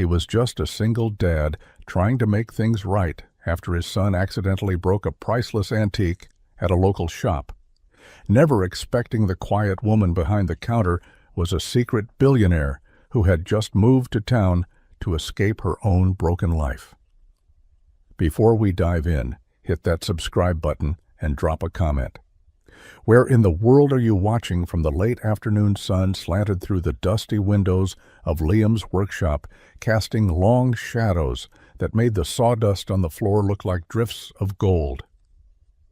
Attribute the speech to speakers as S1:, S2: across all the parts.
S1: He was just a single dad trying to make things right after his son accidentally broke a priceless antique at a local shop. Never expecting the quiet woman behind the counter was a secret billionaire who had just moved to town to escape her own broken life. Before we dive in, hit that subscribe button and drop a comment. Where in the world are you watching from the late afternoon sun slanted through the dusty windows of Liam's workshop, casting long shadows that made the sawdust on the floor look like drifts of gold?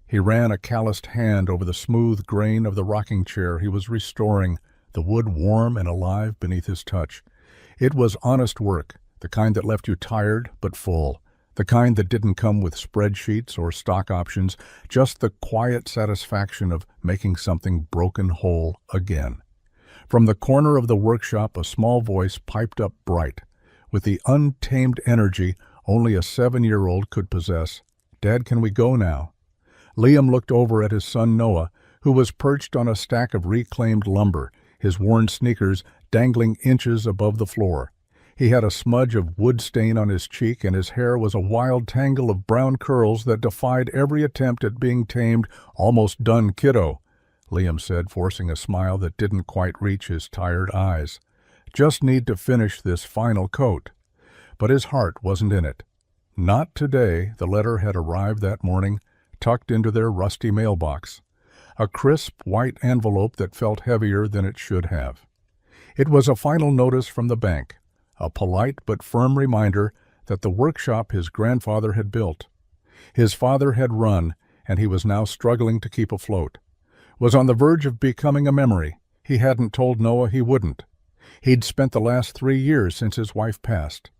S1: He ran a calloused hand over the smooth grain of the rocking chair he was restoring, the wood warm and alive beneath his touch. It was honest work, the kind that left you tired but full, the kind that didn't come with spreadsheets or stock options, just the quiet satisfaction of making something broken whole again. From the corner of the workshop, a small voice piped up bright, with the untamed energy only a 7-year-old could possess. "Dad, can we go now?" Liam looked over at his son Noah, who was perched on a stack of reclaimed lumber, his worn sneakers dangling inches above the floor. He had a smudge of wood stain on his cheek, and his hair was a wild tangle of brown curls that defied every attempt at being tamed. "Almost done, kiddo," Liam said, forcing a smile that didn't quite reach his tired eyes. "Just need to finish this final coat." But his heart wasn't in it. Not today. The letter had arrived that morning, tucked into their rusty mailbox. A crisp white envelope that felt heavier than it should have. It was a final notice from the bank, a polite but firm reminder that the workshop his grandfather had built, his father had run, and he was now struggling to keep afloat, was on the verge of becoming a memory. He hadn't told Noah he wouldn't. He'd spent the last 3 years since his wife passed,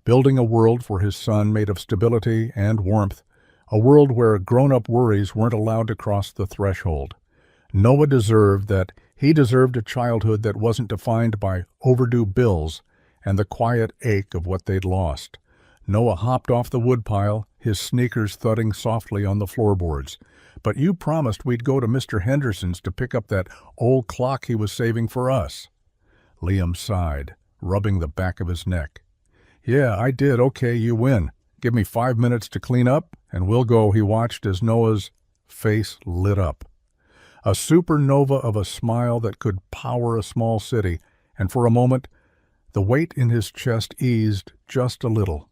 S1: building a world for his son made of stability and warmth, a world where grown-up worries weren't allowed to cross the threshold. Noah deserved that. He deserved a childhood that wasn't defined by overdue bills and the quiet ache of what they'd lost. Noah hopped off the woodpile, his sneakers thudding softly on the floorboards. "But you promised we'd go to Mr. Henderson's to pick up that old clock he was saving for us." Liam sighed, rubbing the back of his neck. "Yeah, I did. Okay, you win. Give me 5 minutes to clean up, and we'll go." He watched as Noah's face lit up. A supernova of a smile that could power a small city, and for a moment, the weight in his chest eased just a little.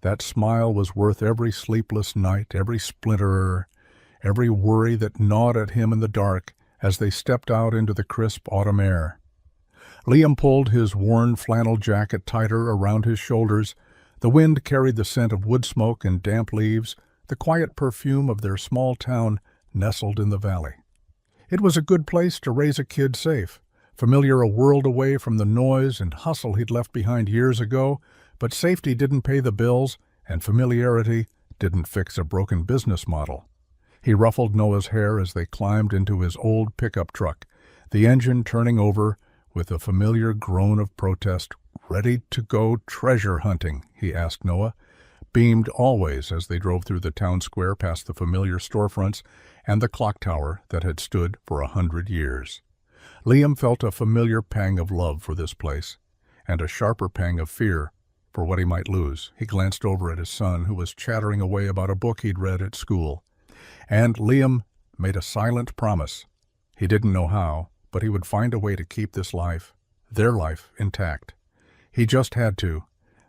S1: That smile was worth every sleepless night, every splinter, every worry that gnawed at him in the dark as they stepped out into the crisp autumn air. Liam pulled his worn flannel jacket tighter around his shoulders. The wind carried the scent of wood smoke and damp leaves, the quiet perfume of their small town nestled in the valley. It was a good place to raise a kid safe, familiar, a world away from the noise and hustle he'd left behind years ago, but safety didn't pay the bills, and familiarity didn't fix a broken business model. He ruffled Noah's hair as they climbed into his old pickup truck, the engine turning over with a familiar groan of protest. "Ready to go treasure hunting?" he asked Noah, beamed always as they drove through the town square past the familiar storefronts and the clock tower that had stood for 100 years. Liam felt a familiar pang of love for this place, and a sharper pang of fear for what he might lose. He glanced over at his son, who was chattering away about a book he'd read at school. And Liam made a silent promise. He didn't know how, but he would find a way to keep this life, their life, intact. He just had to.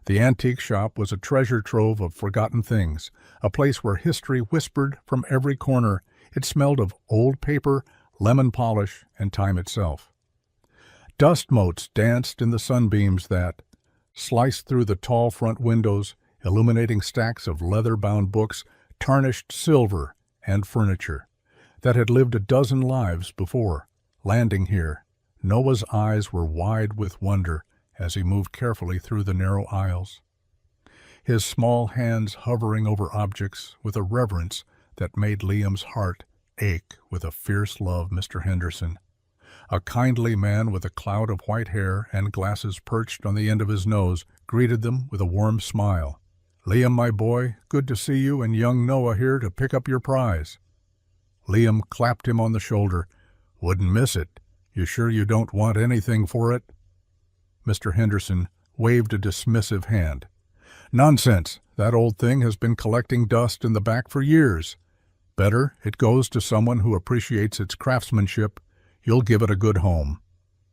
S1: The antique shop was a treasure trove of forgotten things, a place where history whispered from every corner. It smelled of old paper, lemon polish, and time itself. Dust motes danced in the sunbeams that sliced through the tall front windows, illuminating stacks of leather-bound books, tarnished silver, and furniture that had lived a dozen lives before. Landing here, Noah's eyes were wide with wonder as he moved carefully through the narrow aisles, his small hands hovering over objects with a reverence that made Liam's heart ache with a fierce love. Mr. Henderson, a kindly man with a cloud of white hair and glasses perched on the end of his nose, greeted them with a warm smile. "Liam, my boy, good to see you and young Noah here to pick up your prize." Liam clapped him on the shoulder. "Wouldn't miss it. You sure you don't want anything for it?" Mr. Henderson waved a dismissive hand. "Nonsense! That old thing has been collecting dust in the back for years. Better, it goes to someone who appreciates its craftsmanship. You'll give it a good home."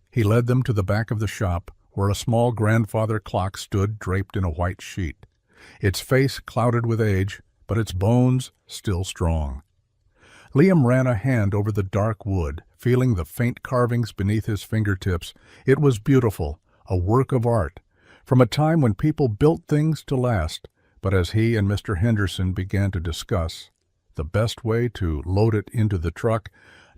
S1: He led them to the back of the shop, where a small grandfather clock stood draped in a white sheet, its face clouded with age, but its bones still strong. Liam ran a hand over the dark wood, feeling the faint carvings beneath his fingertips. It was beautiful, a work of art, from a time when people built things to last. But as he and Mr. Henderson began to discuss the best way to load it into the truck,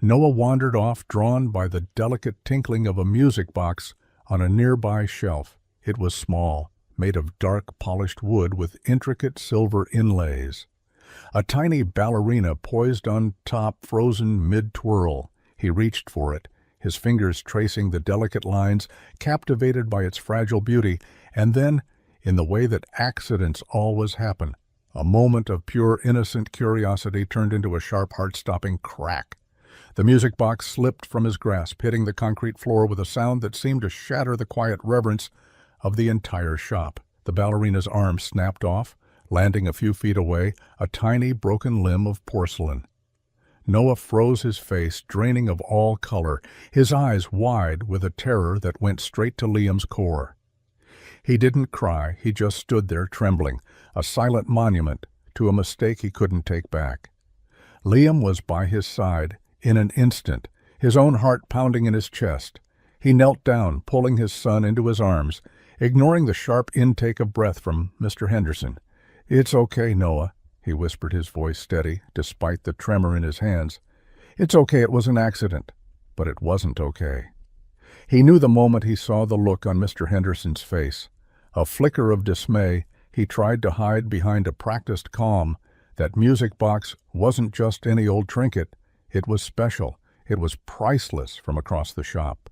S1: Noah wandered off, drawn by the delicate tinkling of a music box on a nearby shelf. It was small, made of dark polished wood with intricate silver inlays. A tiny ballerina poised on top, frozen mid-twirl. He reached for it, his fingers tracing the delicate lines, captivated by its fragile beauty, and then, in the way that accidents always happen, a moment of pure innocent curiosity turned into a sharp, heart-stopping crack. The music box slipped from his grasp, hitting the concrete floor with a sound that seemed to shatter the quiet reverence of the entire shop. The ballerina's arm snapped off, landing a few feet away, a tiny broken limb of porcelain. Noah froze his face, draining of all color, his eyes wide with a terror that went straight to Liam's core. He didn't cry, he just stood there trembling, a silent monument to a mistake he couldn't take back. Liam was by his side in an instant, his own heart pounding in his chest. He knelt down, pulling his son into his arms, ignoring the sharp intake of breath from Mr. Henderson. "It's okay, Noah," he whispered, his voice steady, despite the tremor in his hands. "It's okay, it was an accident." But it wasn't okay. He knew the moment he saw the look on Mr. Henderson's face. A flicker of dismay, he tried to hide behind a practiced calm. That music box wasn't just any old trinket. It was special. It was priceless from across the shop.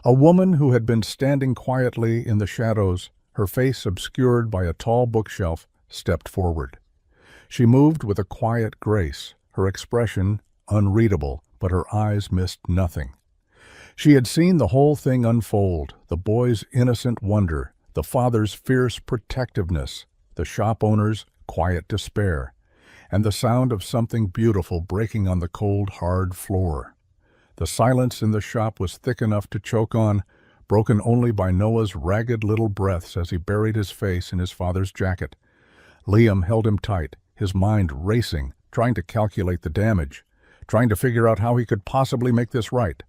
S1: A woman who had been standing quietly in the shadows, her face obscured by a tall bookshelf, stepped forward. She moved with a quiet grace, her expression unreadable, but her eyes missed nothing. She had seen the whole thing unfold, the boy's innocent wonder, the father's fierce protectiveness, the shop owner's quiet despair, and the sound of something beautiful breaking on the cold, hard floor. The silence in the shop was thick enough to choke on, broken only by Noah's ragged little breaths as he buried his face in his father's jacket. Liam held him tight, his mind racing, trying to calculate the damage, trying to figure out how he could possibly make this right.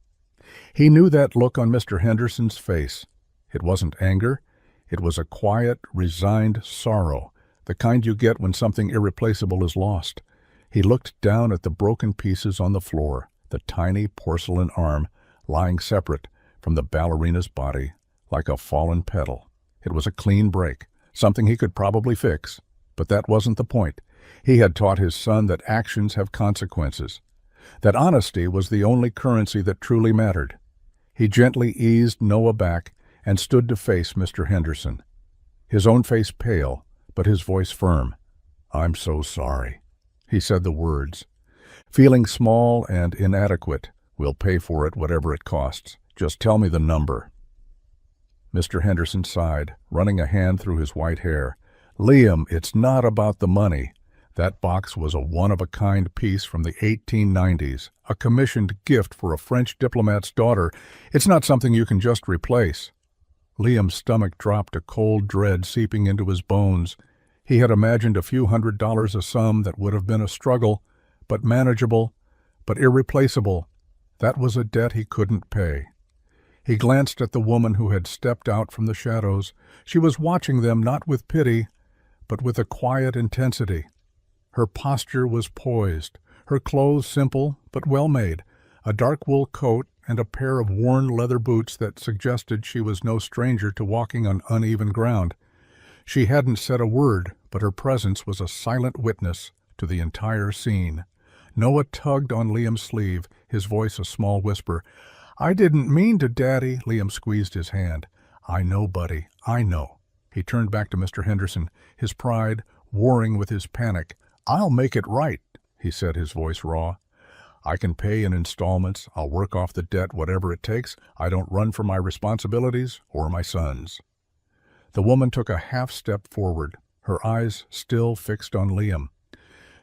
S1: He knew that look on Mr. Henderson's face. It wasn't anger. It was a quiet, resigned sorrow, the kind you get when something irreplaceable is lost. He looked down at the broken pieces on the floor, the tiny porcelain arm lying separate from the ballerina's body, like a fallen petal. It was a clean break, something he could probably fix. But that wasn't the point. He had taught his son that actions have consequences, that honesty was the only currency that truly mattered. He gently eased Noah back and stood to face Mr. Henderson, his own face pale, but his voice firm. "I'm so sorry." He said the words. "Feeling small and inadequate, we'll pay for it whatever it costs. Just tell me the number." Mr. Henderson sighed, running a hand through his white hair. "Liam, it's not about the money. That box was a one-of-a-kind piece from the 1890s, a commissioned gift for a French diplomat's daughter. It's not something you can just replace." Liam's stomach dropped, a cold dread seeping into his bones. He had imagined a few $100s, a sum that would have been a struggle, but manageable, but irreplaceable. That was a debt he couldn't pay. He glanced at the woman who had stepped out from the shadows. She was watching them not with pity, but with a quiet intensity. Her posture was poised, her clothes simple but well-made, a dark wool coat and a pair of worn leather boots that suggested she was no stranger to walking on uneven ground. She hadn't said a word, but her presence was a silent witness to the entire scene. Noah tugged on Liam's sleeve, his voice a small whisper. "I didn't mean to, Daddy." Liam squeezed his hand. "I know, buddy, I know." He turned back to Mr. Henderson, his pride warring with his panic. "I'll make it right," he said, his voice raw. "I can pay in installments. I'll work off the debt, whatever it takes. I don't run from my responsibilities or my son's." The woman took a half-step forward, her eyes still fixed on Liam.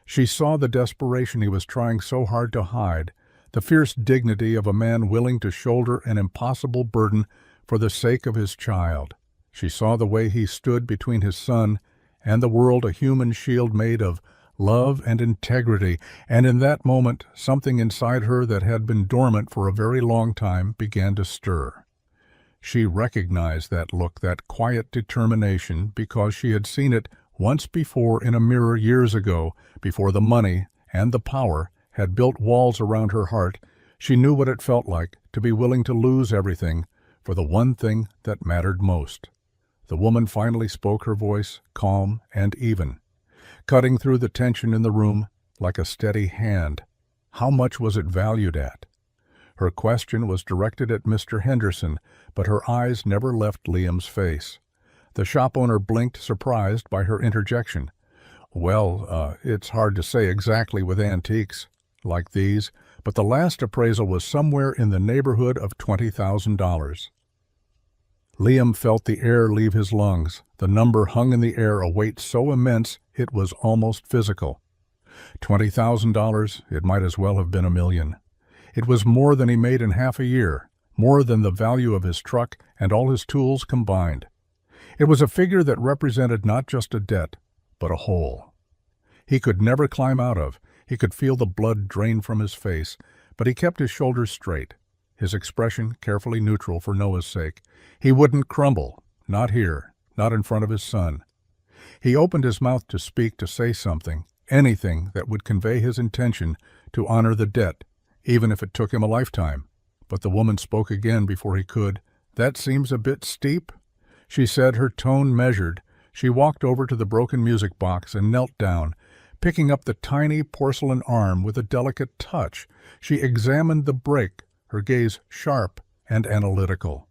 S1: She saw the desperation he was trying so hard to hide, the fierce dignity of a man willing to shoulder an impossible burden for the sake of his child. She saw the way he stood between his son and the world, a human shield made of love and integrity, and in that moment something inside her that had been dormant for a very long time began to stir. She recognized that look, that quiet determination, because she had seen it once before in a mirror years ago, before the money and the power had built walls around her heart. She knew what it felt like to be willing to lose everything for the one thing that mattered most. The woman finally spoke, her voice calm and even, cutting through the tension in the room like a steady hand. How much was it valued at? Her question was directed at Mr. Henderson, but her eyes never left Liam's face. The shop owner blinked, surprised by her interjection. Well, it's hard to say exactly with antiques like these, but the last appraisal was somewhere in the neighborhood of $20,000. Liam felt the air leave his lungs. The number hung in the air, a weight so immense it was almost physical. $20,000, it might as well have been $1 million. It was more than he made in half a year, more than the value of his truck and all his tools combined. It was a figure that represented not just a debt, but a hole he could never climb out of. He could feel the blood drain from his face, but he kept his shoulders straight, his expression carefully neutral for Noah's sake. He wouldn't crumble, not here, not in front of his son. He opened his mouth to speak, to say something, anything that would convey his intention to honor the debt, even if it took him a lifetime. But the woman spoke again before he could. "That seems a bit steep," she said, her tone measured. She walked over to the broken music box and knelt down, picking up the tiny porcelain arm with a delicate touch. She examined the break, her gaze sharp and analytical.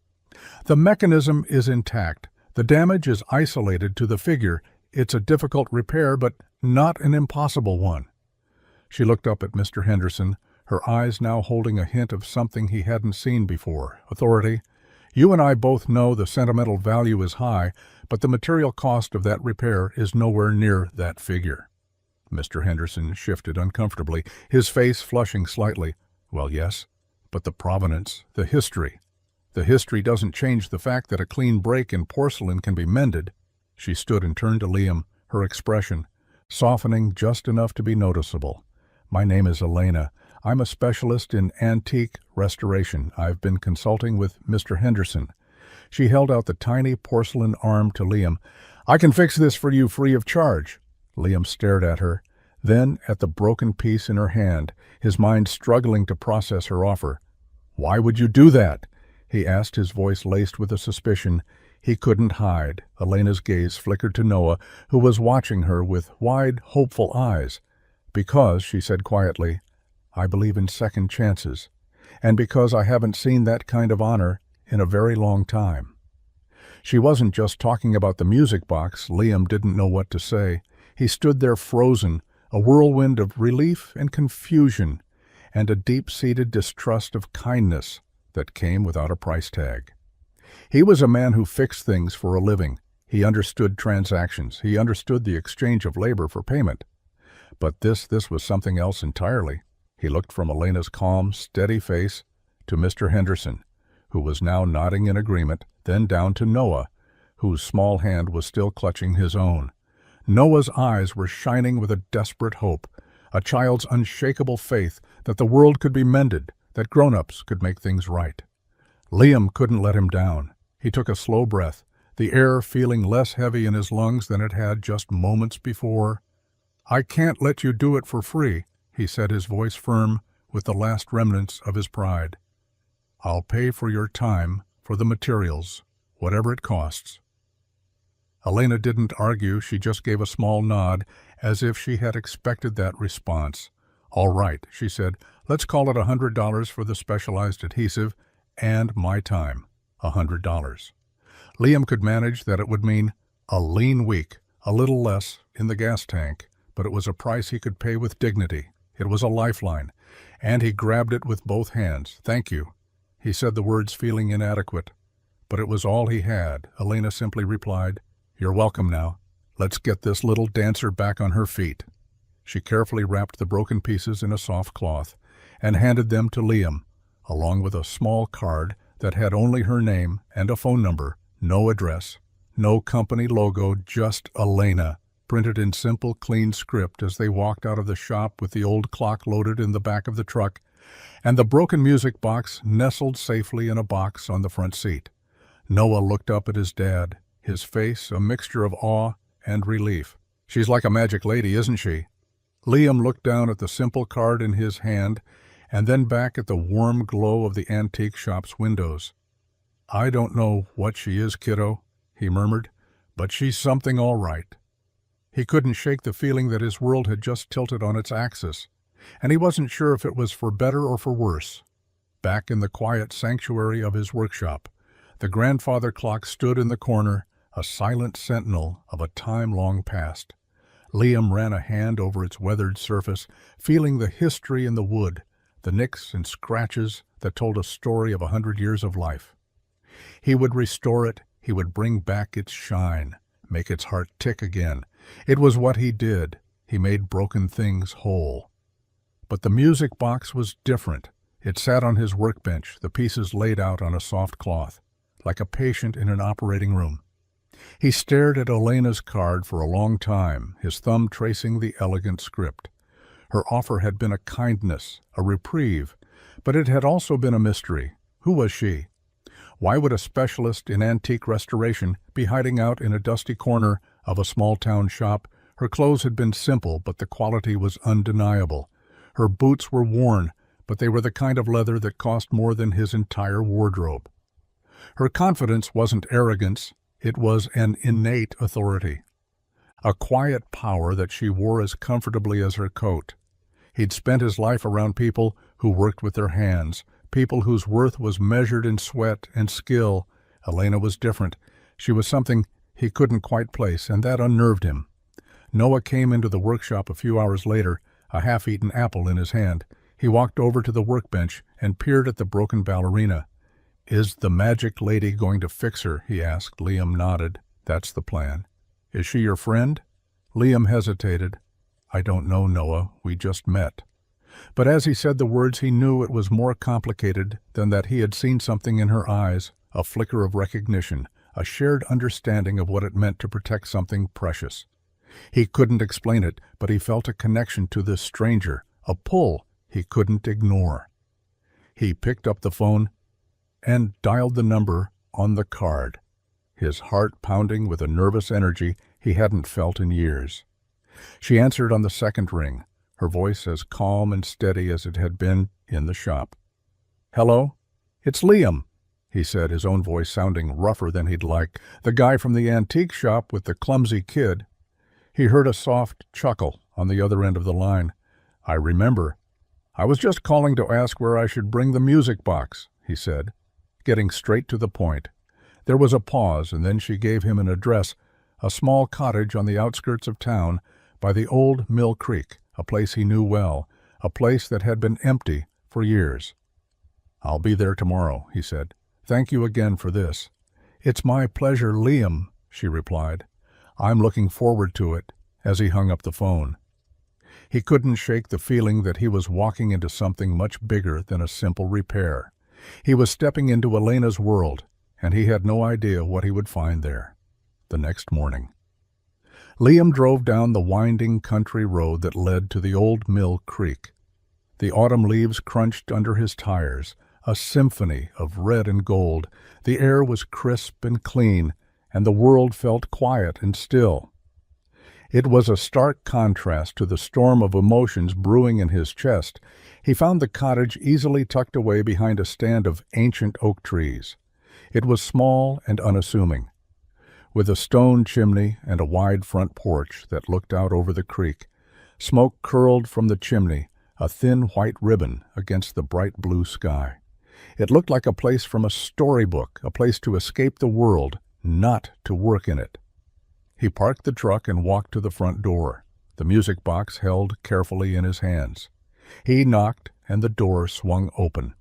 S1: "The mechanism is intact. The damage is isolated to the figure. It's a difficult repair, but not an impossible one." She looked up at Mr. Henderson, her eyes now holding a hint of something he hadn't seen before. "Authority, you and I both know the sentimental value is high, but the material cost of that repair is nowhere near that figure." Mr. Henderson shifted uncomfortably, his face flushing slightly. "Well, yes, but the provenance, the history. The history doesn't change the fact that a clean break in porcelain can be mended." She stood and turned to Liam, her expression softening just enough to be noticeable. "My name is Elena. I'm a specialist in antique restoration. I've been consulting with Mr. Henderson." She held out the tiny porcelain arm to Liam. "I can fix this for you free of charge." Liam stared at her, then at the broken piece in her hand, his mind struggling to process her offer. "Why would you do that?" he asked, his voice laced with a suspicion he couldn't hide. Elena's gaze flickered to Noah, who was watching her with wide, hopeful eyes. "Because," she said quietly, "I believe in second chances, and because I haven't seen that kind of honor in a very long time." She wasn't just talking about the music box. Liam didn't know what to say. He stood there frozen, a whirlwind of relief and confusion, and a deep-seated distrust of kindness that came without a price tag. He was a man who fixed things for a living. He understood transactions. He understood the exchange of labor for payment. But this was something else entirely. He looked from Elena's calm, steady face to Mr. Henderson, who was now nodding in agreement, then down to Noah, whose small hand was still clutching his own. Noah's eyes were shining with a desperate hope, a child's unshakable faith that the world could be mended, that grown-ups could make things right. Liam couldn't let him down. He took a slow breath, the air feeling less heavy in his lungs than it had just moments before. "I can't let you do it for free," he said, his voice firm with the last remnants of his pride. "I'll pay for your time, for the materials, whatever it costs." Elena didn't argue. She just gave a small nod, as if she had expected that response. "All right," she said, "let's call it $100 for the specialized adhesive, and my time, $100. Liam could manage that. It would mean a lean week, a little less in the gas tank, but it was a price he could pay with dignity. It was a lifeline, and he grabbed it with both hands. "Thank you." He said the words feeling inadequate. but it was all he had. Elena simply replied, "You're welcome now. Let's get this little dancer back on her feet." She carefully wrapped the broken pieces in a soft cloth and handed them to Liam, along with a small card that had only her name and a phone number, no address, no company logo, just Elena, printed in simple, clean script as they walked out of the shop with the old clock loaded in the back of the truck and the broken music box nestled safely in a box on the front seat. Noah looked up at his dad, his face a mixture of awe and relief. "She's like a magic lady, isn't she?" Liam looked down at the simple card in his hand and then back at the warm glow of the antique shop's windows. "I don't know what she is, kiddo," he murmured, "but she's something all right." He couldn't shake the feeling that his world had just tilted on its axis, and he wasn't sure if it was for better or for worse. Back in the quiet sanctuary of his workshop, the grandfather clock stood in the corner, a silent sentinel of a time long past. Liam ran a hand over its weathered surface, feeling the history in the wood, the nicks and scratches that told a story of 100 years of life. He would restore it, he would bring back its shine, make its heart tick again. It was what he did. He made broken things whole. But the music box was different. It sat on his workbench, the pieces laid out on a soft cloth, like a patient in an operating room. He stared at Elena's card for a long time, his thumb tracing the elegant script. Her offer had been a kindness, a reprieve, but it had also been a mystery. Who was she? Why would a specialist in antique restoration be hiding out in a dusty corner of a small-town shop? Her clothes had been simple, but the quality was undeniable. Her boots were worn, but they were the kind of leather that cost more than his entire wardrobe. Her confidence wasn't arrogance, it was an innate authority, a quiet power that she wore as comfortably as her coat. He'd spent his life around people who worked with their hands, people whose worth was measured in sweat and skill. Elena was different. She was something he couldn't quite place, and that unnerved him. Noah came into the workshop a few hours later, a half-eaten apple in his hand. He walked over to the workbench and peered at the broken ballerina. "Is the magic lady going to fix her?" he asked. Liam nodded. "That's the plan." "Is she your friend?" Liam hesitated. "I don't know, Noah. We just met." But as he said the words, he knew it was more complicated than that. He had seen something in her eyes, a flicker of recognition, a shared understanding of what it meant to protect something precious. He couldn't explain it, but he felt a connection to this stranger, a pull he couldn't ignore. He picked up the phone and dialed the number on the card, his heart pounding with a nervous energy he hadn't felt in years. She answered on the second ring, her voice as calm and steady as it had been in the shop. "Hello? It's Liam," he said, his own voice sounding rougher than he'd like. "The guy from the antique shop with the clumsy kid." He heard a soft chuckle on the other end of the line. "I remember. I was just calling to ask where I should bring the music box," he said, getting straight to the point. There was a pause, and then she gave him an address, a small cottage on the outskirts of town by the old Mill Creek, a place he knew well, a place that had been empty for years. "I'll be there tomorrow," he said. "Thank you again for this." "It's my pleasure, Liam," she replied. "I'm looking forward to it," as he hung up the phone. He couldn't shake the feeling that he was walking into something much bigger than a simple repair. He was stepping into Elena's world, and he had no idea what he would find there. The next morning, Liam drove down the winding country road that led to the old Mill Creek. The autumn leaves crunched under his tires, a symphony of red and gold. The air was crisp and clean, and the world felt quiet and still. It was a stark contrast to the storm of emotions brewing in his chest. He found the cottage easily tucked away behind a stand of ancient oak trees. It was small and unassuming, with a stone chimney and a wide front porch that looked out over the creek. Smoke curled from the chimney, a thin white ribbon against the bright blue sky. It looked like a place from a storybook, a place to escape the world, not to work in it. He parked the truck and walked to the front door, the music box held carefully in his hands. He knocked, and the door swung open.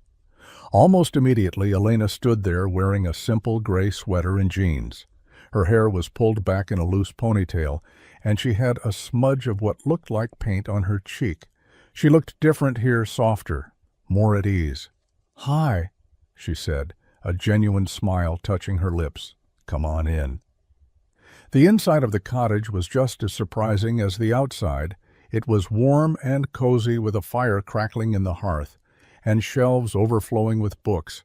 S1: Almost immediately, Elena stood there wearing a simple gray sweater and jeans. Her hair was pulled back in a loose ponytail, and she had a smudge of what looked like paint on her cheek. She looked different here, softer, more at ease. "Hi," she said, a genuine smile touching her lips. "Come on in." The inside of the cottage was just as surprising as the outside. It was warm and cozy with a fire crackling in the hearth, and shelves overflowing with books.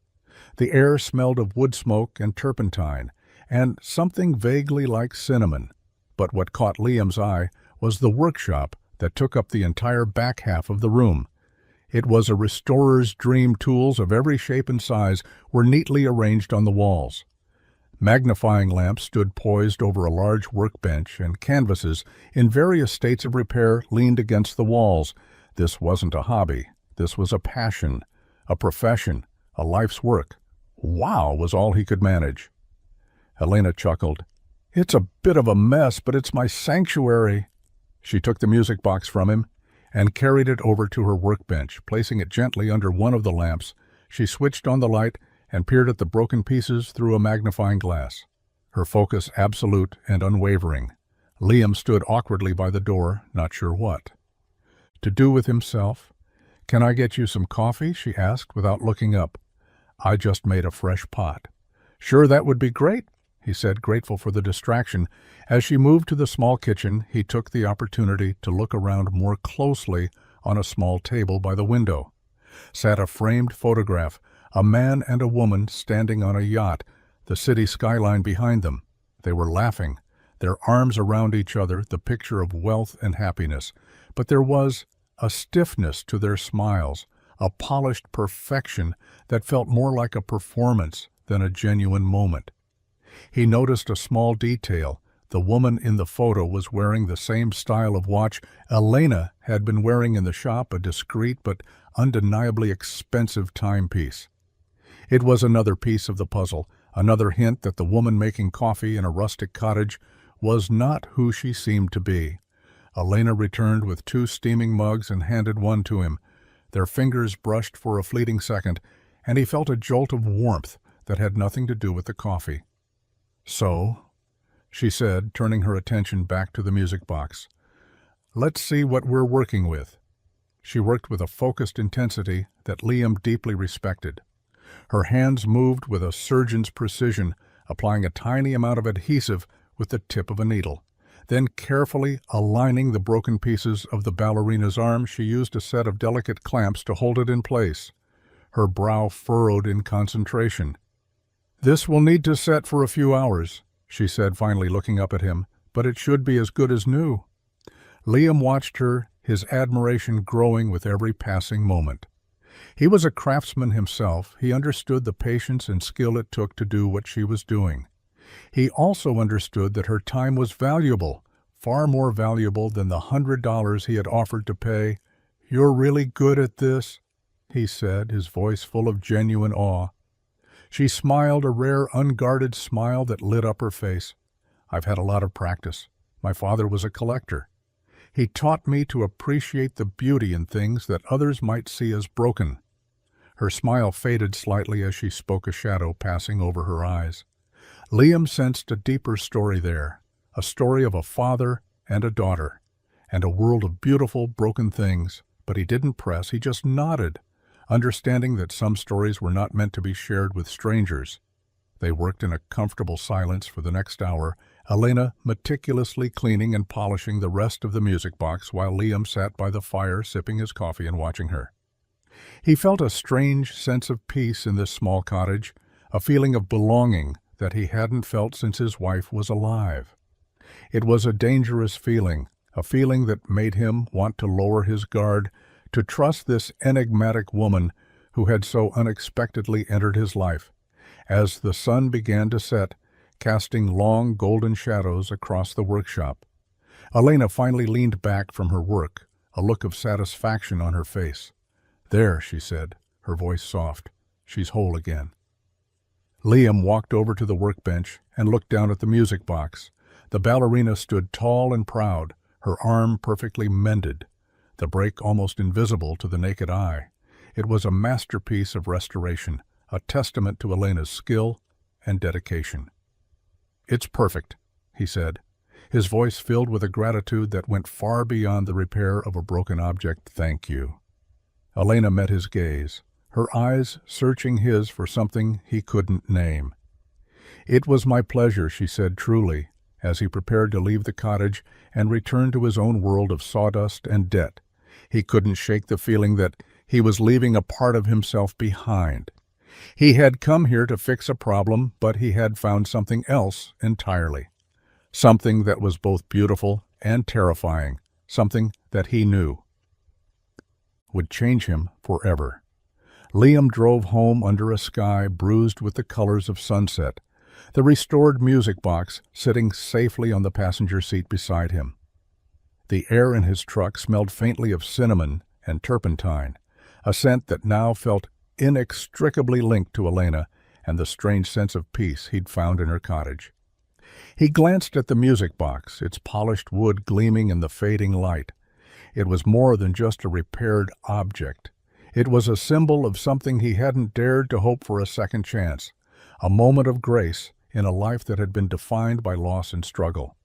S1: The air smelled of wood smoke and turpentine, and something vaguely like cinnamon. But what caught Liam's eye was the workshop that took up the entire back half of the room. It was a restorer's dream. Tools of every shape and size were neatly arranged on the walls. Magnifying lamps stood poised over a large workbench, and canvases in various states of repair leaned against the walls. This wasn't a hobby. This was a passion, a profession, a life's work. "Wow," was all he could manage. Elena chuckled. "It's a bit of a mess, but it's my sanctuary." She took the music box from him and carried it over to her workbench. Placing it gently under one of the lamps, she switched on the light and peered at the broken pieces through a magnifying glass. Her focus absolute and unwavering. Liam stood awkwardly by the door, not sure what to do with himself. "Can I get you some coffee?" she asked without looking up. "I just made a fresh pot." "Sure, that would be great," he said, grateful for the distraction. As she moved to the small kitchen, he took the opportunity to look around more closely. On a small table by the window sat a framed photograph, a man and a woman standing on a yacht, the city skyline behind them. They were laughing, their arms around each other, the picture of wealth and happiness. But there was a stiffness to their smiles, a polished perfection that felt more like a performance than a genuine moment. He noticed a small detail. The woman in the photo was wearing the same style of watch Elena had been wearing in the shop, a discreet but undeniably expensive timepiece. It was another piece of the puzzle, another hint that the woman making coffee in a rustic cottage was not who she seemed to be. Elena returned with 2 steaming mugs and handed one to him. Their fingers brushed for a fleeting second, and he felt a jolt of warmth that had nothing to do with the coffee. "So," she said, turning her attention back to the music box, "let's see what we're working with." She worked with a focused intensity that Liam deeply respected. Her hands moved with a surgeon's precision, applying a tiny amount of adhesive with the tip of a needle. Then, carefully aligning the broken pieces of the ballerina's arm, she used a set of delicate clamps to hold it in place. Her brow furrowed in concentration. "This will need to set for a few hours," she said, finally looking up at him, "but it should be as good as new." Liam watched her, his admiration growing with every passing moment. He was a craftsman himself. He understood the patience and skill it took to do what she was doing. He also understood that her time was valuable, far more valuable than the $100 he had offered to pay. "You're really good at this," he said, his voice full of genuine awe. She smiled, a rare, unguarded smile that lit up her face. "I've had a lot of practice. My father was a collector. He taught me to appreciate the beauty in things that others might see as broken." Her smile faded slightly as she spoke, a shadow passing over her eyes. Liam sensed a deeper story there, a story of a father and a daughter, and a world of beautiful, broken things. But he didn't press, he just nodded, understanding that some stories were not meant to be shared with strangers. They worked in a comfortable silence for the next hour, Elena meticulously cleaning and polishing the rest of the music box while Liam sat by the fire sipping his coffee and watching her. He felt a strange sense of peace in this small cottage, a feeling of belonging that he hadn't felt since his wife was alive. It was a dangerous feeling, a feeling that made him want to lower his guard, to trust this enigmatic woman who had so unexpectedly entered his life. As the sun began to set, casting long golden shadows across the workshop, Elena finally leaned back from her work, a look of satisfaction on her face. "There," she said, her voice soft. "She's whole again." Liam walked over to the workbench and looked down at the music box. The ballerina stood tall and proud, her arm perfectly mended, the break almost invisible to the naked eye. It was a masterpiece of restoration, a testament to Elena's skill and dedication. "It's perfect," he said, his voice filled with a gratitude that went far beyond the repair of a broken object. "Thank you." Elena met his gaze, her eyes searching his for something he couldn't name. "It was my pleasure," she said truly, as he prepared to leave the cottage and return to his own world of sawdust and debt. He couldn't shake the feeling that he was leaving a part of himself behind. He had come here to fix a problem, but he had found something else entirely. Something that was both beautiful and terrifying, something that he knew would change him forever. Liam drove home under a sky bruised with the colors of sunset, the restored music box sitting safely on the passenger seat beside him. The air in his truck smelled faintly of cinnamon and turpentine, a scent that now felt inextricably linked to Elena and the strange sense of peace he'd found in her cottage. He glanced at the music box, its polished wood gleaming in the fading light. It was more than just a repaired object. It was a symbol of something he hadn't dared to hope for a second chance, a moment of grace in a life that had been defined by loss and struggle.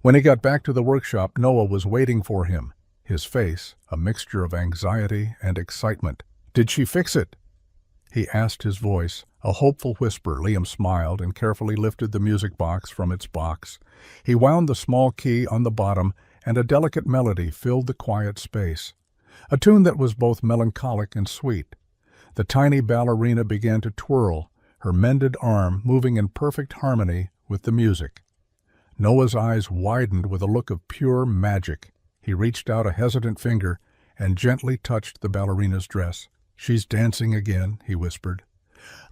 S1: When he got back to the workshop, Noah was waiting for him, his face a mixture of anxiety and excitement. "Did she fix it?" he asked, his voice a hopeful whisper. Liam smiled and carefully lifted the music box from its box. He wound the small key on the bottom, and a delicate melody filled the quiet space, a tune that was both melancholic and sweet. The tiny ballerina began to twirl, her mended arm moving in perfect harmony with the music. Noah's eyes widened with a look of pure magic. He reached out a hesitant finger and gently touched the ballerina's dress. "She's dancing again," he whispered.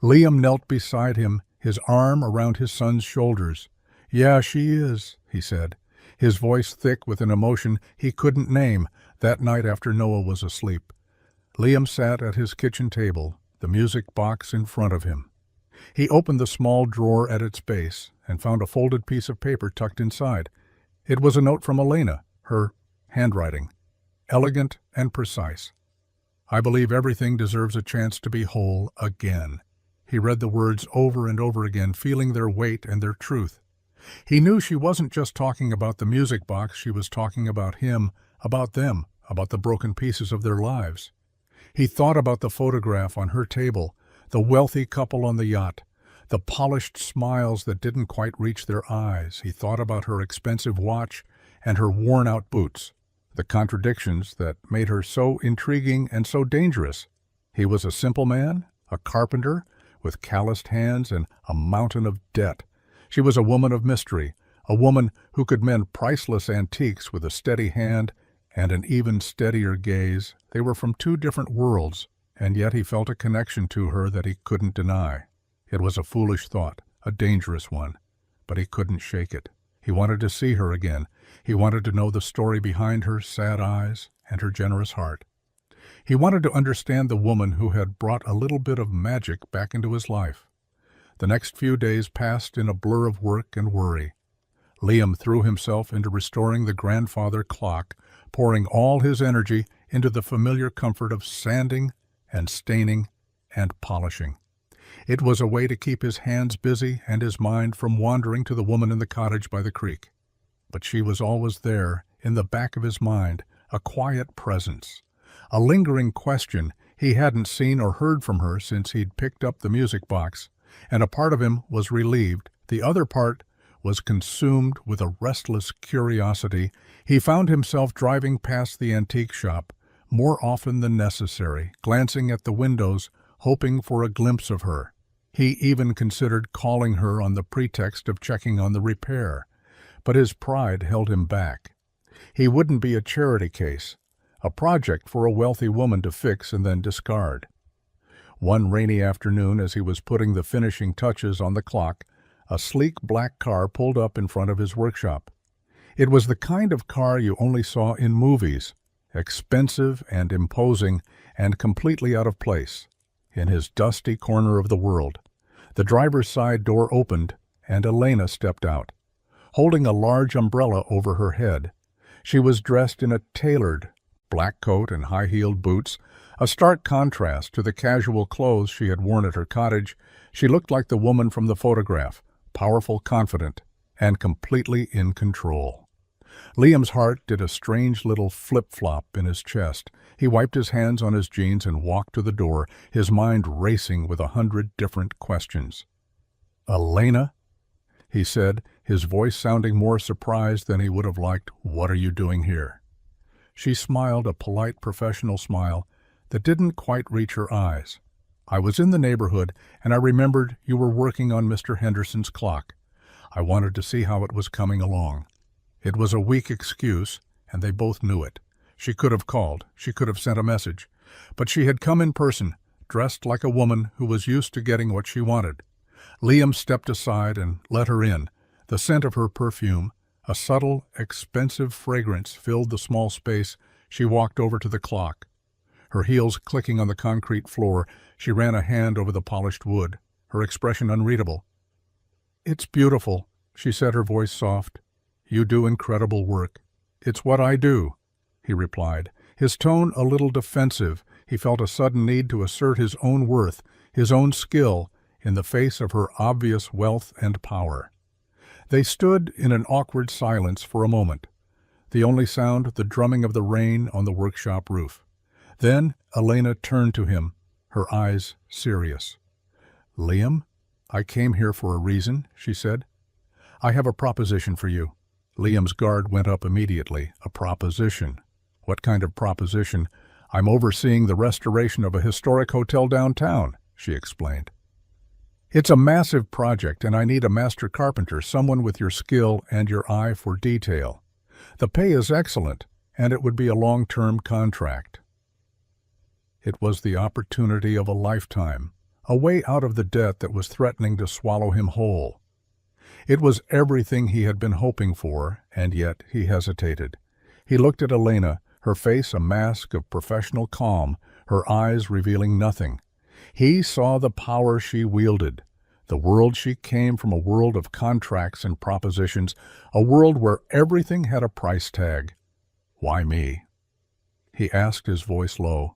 S1: Liam knelt beside him, his arm around his son's shoulders. "Yeah, she is," he said, his voice thick with an emotion he couldn't name, that night after Noah was asleep. Liam sat at his kitchen table, the music box in front of him. He opened the small drawer at its base and found a folded piece of paper tucked inside. It was a note from Elena, her handwriting, elegant and precise. "I believe everything deserves a chance to be whole again." He read the words over and over again, feeling their weight and their truth. He knew she wasn't just talking about the music box, she was talking about him, about them, about the broken pieces of their lives. He thought about the photograph on her table, the wealthy couple on the yacht, the polished smiles that didn't quite reach their eyes. He thought about her expensive watch and her worn-out boots, the contradictions that made her so intriguing and so dangerous. He was a simple man, a carpenter, with calloused hands and a mountain of debt. She was a woman of mystery, a woman who could mend priceless antiques with a steady hand and an even steadier gaze. They were from two different worlds, and yet he felt a connection to her that he couldn't deny. It was a foolish thought, a dangerous one, but he couldn't shake it. He wanted to see her again. He wanted to know the story behind her sad eyes and her generous heart. He wanted to understand the woman who had brought a little bit of magic back into his life. The next few days passed in a blur of work and worry. Liam threw himself into restoring the grandfather clock, pouring all his energy into the familiar comfort of sanding and staining and polishing. It was a way to keep his hands busy and his mind from wandering to the woman in the cottage by the creek. But she was always there, in the back of his mind, a quiet presence, a lingering question. He hadn't seen or heard from her since he'd picked up the music box, and a part of him was relieved. The other part was consumed with a restless curiosity. He found himself driving past the antique shop, more often than necessary, glancing at the windows, hoping for a glimpse of her. He even considered calling her on the pretext of checking on the repair, but his pride held him back. He wouldn't be a charity case, a project for a wealthy woman to fix and then discard. One rainy afternoon, as he was putting the finishing touches on the clock, a sleek black car pulled up in front of his workshop. It was the kind of car you only saw in movies, expensive and imposing and completely out of place in his dusty corner of the world. The driver's side door opened, and Elena stepped out, holding a large umbrella over her head. She was dressed in a tailored black coat and high-heeled boots, A stark contrast to the casual clothes she had worn at her cottage, she looked like the woman from the photograph, powerful, confident, and completely in control. Liam's heart did a strange little flip-flop in his chest. He wiped his hands on his jeans and walked to the door, his mind racing with 100 different questions. "Elena?" he said, his voice sounding more surprised than he would have liked. "What are you doing here?" She smiled, a polite professional smile that didn't quite reach her eyes. "I was in the neighborhood, and I remembered you were working on Mr. Henderson's clock. I wanted to see how it was coming along." It was a weak excuse, and they both knew it. She could have called, she could have sent a message, but she had come in person, dressed like a woman who was used to getting what she wanted. Liam stepped aside and let her in. The scent of her perfume, a subtle, expensive fragrance, filled the small space. She walked over to the clock. Her heels clicking on the concrete floor, she ran a hand over the polished wood, her expression unreadable. "It's beautiful," she said, her voice soft. "You do incredible work." "It's what I do," he replied, his tone a little defensive. He felt a sudden need to assert his own worth, his own skill, in the face of her obvious wealth and power. They stood in an awkward silence for a moment, the only sound the drumming of the rain on the workshop roof. Then Elena turned to him, her eyes serious. "Liam, I came here for a reason," she said. "I have a proposition for you." Liam's guard went up immediately. "A proposition? What kind of proposition?" "I'm overseeing the restoration of a historic hotel downtown," she explained. "It's a massive project, and I need a master carpenter, someone with your skill and your eye for detail. The pay is excellent, and it would be a long-term contract." It was the opportunity of a lifetime, a way out of the debt that was threatening to swallow him whole. It was everything he had been hoping for, and yet he hesitated. He looked at Elena, her face a mask of professional calm, her eyes revealing nothing. He saw the power she wielded. The world she came from, a world of contracts and propositions, a world where everything had a price tag. "Why me?" he asked, his voice low.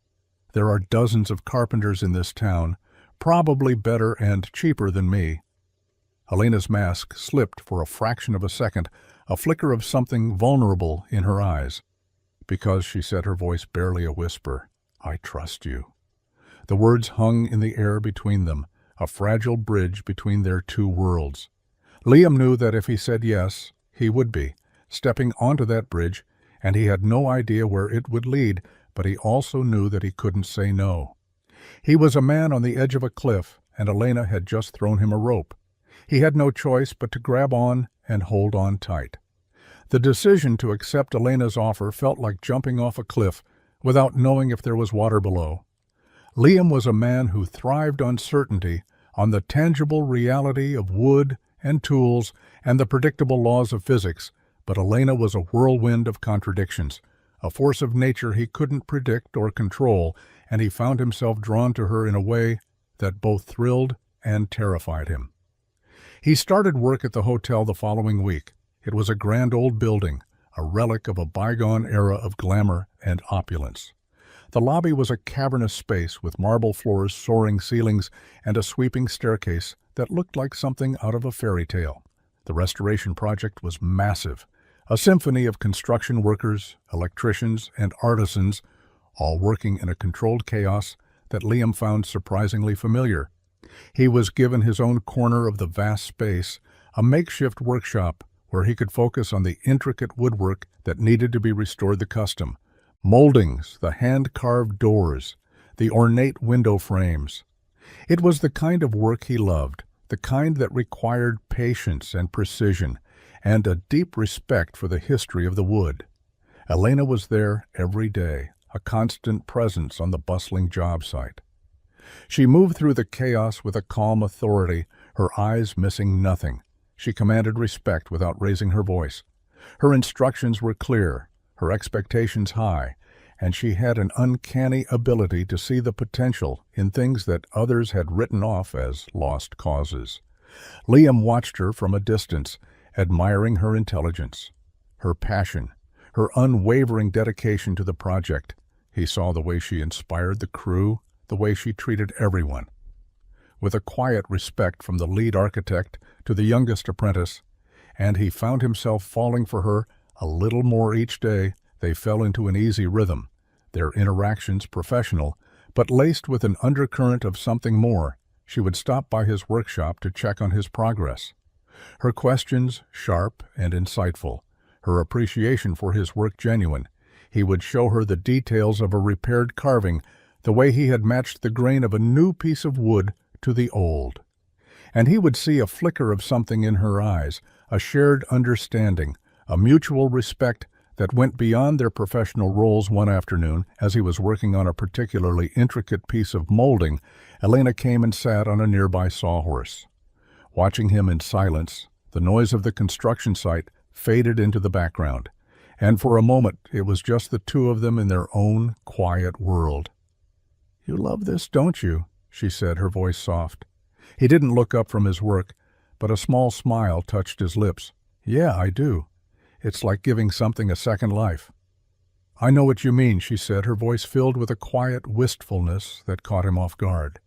S1: "There are dozens of carpenters in this town, probably better and cheaper than me." Elena's mask slipped for a fraction of a second, a flicker of something vulnerable in her eyes. "Because," she said, her voice barely a whisper, "I trust you." The words hung in the air between them, a fragile bridge between their two worlds. Liam knew that if he said yes, he would be stepping onto that bridge, and he had no idea where it would lead, but he also knew that he couldn't say no. He was a man on the edge of a cliff, and Elena had just thrown him a rope. He had no choice but to grab on and hold on tight. The decision to accept Elena's offer felt like jumping off a cliff without knowing if there was water below. Liam was a man who thrived on certainty, on the tangible reality of wood and tools and the predictable laws of physics, but Elena was a whirlwind of contradictions, a force of nature he couldn't predict or control, and he found himself drawn to her in a way that both thrilled and terrified him. He started work at the hotel the following week. It was a grand old building, a relic of a bygone era of glamour and opulence. The lobby was a cavernous space with marble floors, soaring ceilings, and a sweeping staircase that looked like something out of a fairy tale. The restoration project was massive, a symphony of construction workers, electricians, and artisans, all working in a controlled chaos that Liam found surprisingly familiar. He was given his own corner of the vast space, a makeshift workshop where he could focus on the intricate woodwork that needed to be restored the custom. Moldings, the hand-carved doors, the ornate window frames. It was the kind of work he loved, the kind that required patience and precision, and a deep respect for the history of the wood. Elena was there every day, a constant presence on the bustling job site. She moved through the chaos with a calm authority, her eyes missing nothing. She commanded respect without raising her voice. Her instructions were clear, her expectations high, and she had an uncanny ability to see the potential in things that others had written off as lost causes. Liam watched her from a distance, admiring her intelligence, her passion, her unwavering dedication to the project. He saw the way she inspired the crew, the way she treated everyone. With a quiet respect from the lead architect to the youngest apprentice, and he found himself falling for her a little more each day. They fell into an easy rhythm, their interactions professional, but laced with an undercurrent of something more. She would stop by his workshop to check on his progress. Her questions sharp and insightful, her appreciation for his work genuine. He would show her the details of a repaired carving, the way he had matched the grain of a new piece of wood to the old. And he would see a flicker of something in her eyes, a shared understanding, a mutual respect that went beyond their professional roles. One afternoon, as he was working on a particularly intricate piece of molding, Elena came and sat on a nearby sawhorse. Watching him in silence, the noise of the construction site faded into the background, and for a moment it was just the two of them in their own quiet world. "You love this, don't you?" she said, her voice soft. He didn't look up from his work, but a small smile touched his lips. "Yeah, I do. It's like giving something a second life." "I know what you mean," she said, her voice filled with a quiet wistfulness that caught him off guard.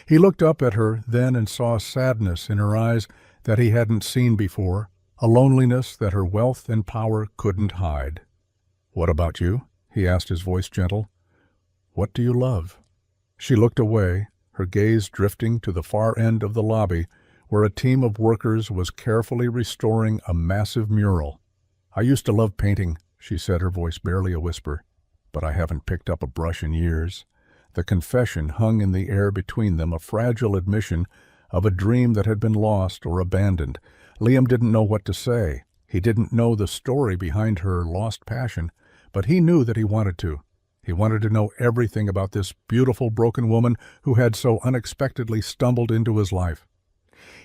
S1: He looked up at her then and saw a sadness in her eyes that he hadn't seen before, a loneliness that her wealth and power couldn't hide. "What about you?" he asked, his voice gentle. "What do you love?" She looked away, her gaze drifting to the far end of the lobby, where a team of workers was carefully restoring a massive mural. "I used to love painting," she said, her voice barely a whisper, "but I haven't picked up a brush in years." The confession hung in the air between them, a fragile admission of a dream that had been lost or abandoned. Liam didn't know what to say. He didn't know the story behind her lost passion, but he knew that he wanted to. He wanted to know everything about this beautiful broken woman who had so unexpectedly stumbled into his life.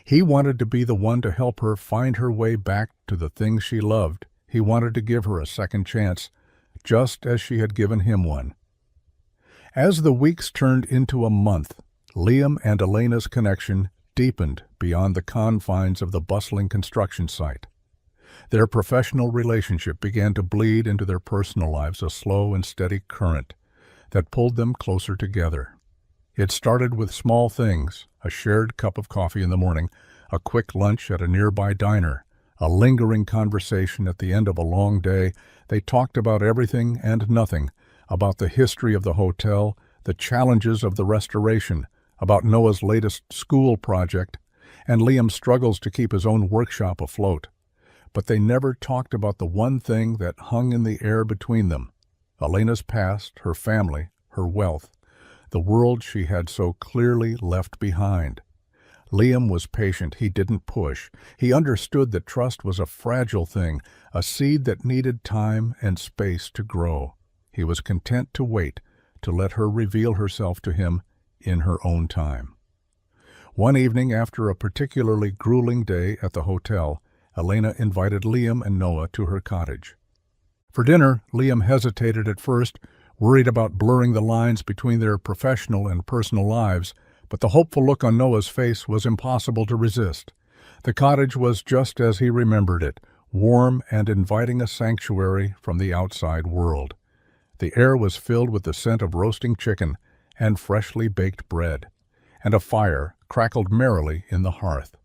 S1: He wanted to be the one to help her find her way back to the things she loved. He wanted to give her a second chance, just as she had given him one. As the weeks turned into a month, Liam and Elena's connection deepened beyond the confines of the bustling construction site. Their professional relationship began to bleed into their personal lives, a slow and steady current that pulled them closer together. It started with small things, a shared cup of coffee in the morning, a quick lunch at a nearby diner, a lingering conversation at the end of a long day. They talked about everything and nothing, about the history of the hotel, the challenges of the restoration, about Noah's latest school project, and Liam's struggles to keep his own workshop afloat. But they never talked about the one thing that hung in the air between them: Elena's past, her family, her wealth, the world she had so clearly left behind. Liam was patient. He didn't push. He understood that trust was a fragile thing, a seed that needed time and space to grow. He was content to wait, to let her reveal herself to him in her own time. One evening, after a particularly grueling day at the hotel, Elena invited Liam and Noah to her cottage. For dinner, Liam hesitated at first, worried about blurring the lines between their professional and personal lives, but the hopeful look on Noah's face was impossible to resist. The cottage was just as he remembered it, warm and inviting a sanctuary from the outside world. The air was filled with the scent of roasting chicken and freshly baked bread, and a fire crackled merrily in the hearth.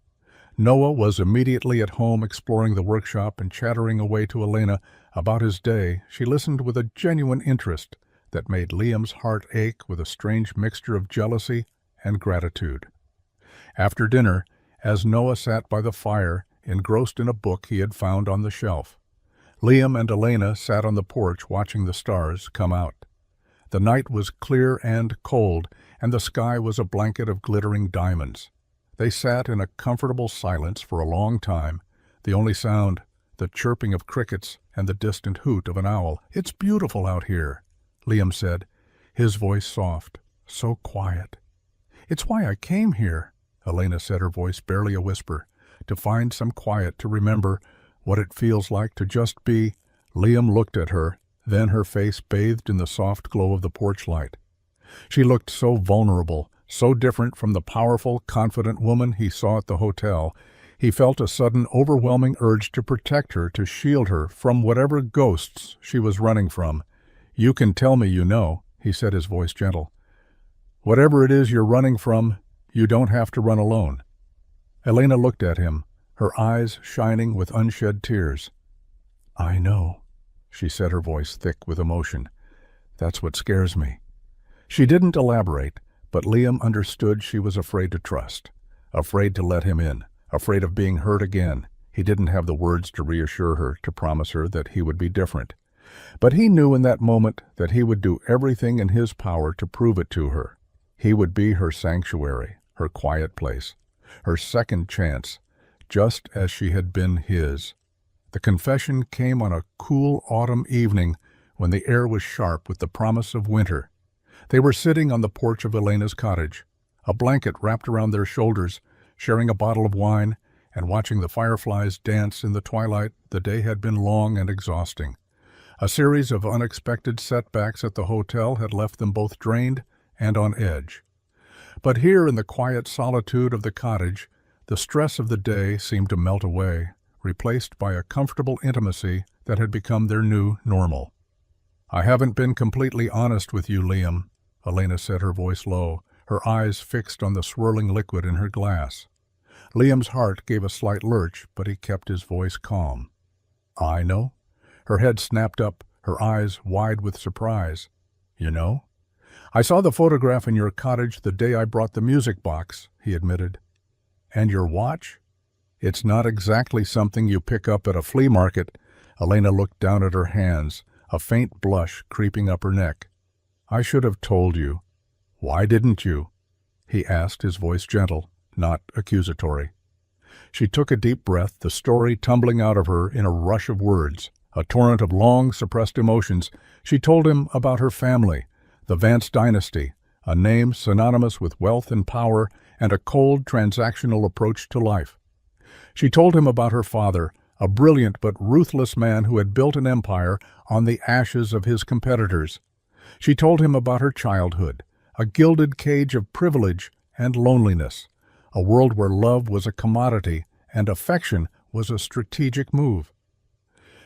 S1: Noah was immediately at home, exploring the workshop and chattering away to Elena about his day. She listened with a genuine interest that made Liam's heart ache with a strange mixture of jealousy and gratitude. After dinner, as Noah sat by the fire, engrossed in a book he had found on the shelf, Liam and Elena sat on the porch watching the stars come out. The night was clear and cold, and the sky was a blanket of glittering diamonds. They sat in a comfortable silence for a long time, the only sound, the chirping of crickets and the distant hoot of an owl. "It's beautiful out here," Liam said, his voice soft, so quiet. "It's why I came here," Elena said, her voice barely a whisper, "to find some quiet, to remember what it feels like to just be." Liam looked at her, then her face bathed in the soft glow of the porch light. She looked so vulnerable, so different from the powerful, confident woman he saw at the hotel. He felt a sudden, overwhelming urge to protect her, to shield her from whatever ghosts she was running from. "You can tell me you know," he said, his voice gentle. "Whatever it is you're running from, you don't have to run alone." Elena looked at him, her eyes shining with unshed tears. "I know," she said, her voice thick with emotion. "That's what scares me." She didn't elaborate, but Liam understood she was afraid to trust, afraid to let him in, afraid of being hurt again. He didn't have the words to reassure her, to promise her that he would be different. But he knew in that moment that he would do everything in his power to prove it to her. He would be her sanctuary, her quiet place, her second chance, just as she had been his. The confession came on a cool autumn evening when the air was sharp with the promise of winter. They were sitting on the porch of Elena's cottage, a blanket wrapped around their shoulders, sharing a bottle of wine, and watching the fireflies dance in the twilight. The day had been long and exhausting. A series of unexpected setbacks at the hotel had left them both drained and on edge. But here in the quiet solitude of the cottage, the stress of the day seemed to melt away, replaced by a comfortable intimacy that had become their new normal. "I haven't been completely honest with you, Liam," Elena said, her voice low, her eyes fixed on the swirling liquid in her glass. Liam's heart gave a slight lurch, but he kept his voice calm. "I know?" Her head snapped up, her eyes wide with surprise. "You know? I saw the photograph in your cottage the day I brought the music box," he admitted. "And your watch? It's not exactly something you pick up at a flea market." Elena looked down at her hands, a faint blush creeping up her neck. "I should have told you." "Why didn't you?" he asked, his voice gentle, not accusatory. She took a deep breath, the story tumbling out of her in a rush of words, a torrent of long suppressed emotions. She told him about her family, the Vance dynasty, a name synonymous with wealth and power and a cold, transactional approach to life. She told him about her father, a brilliant but ruthless man who had built an empire on the ashes of his competitors. She told him about her childhood, a gilded cage of privilege and loneliness, a world where love was a commodity and affection was a strategic move.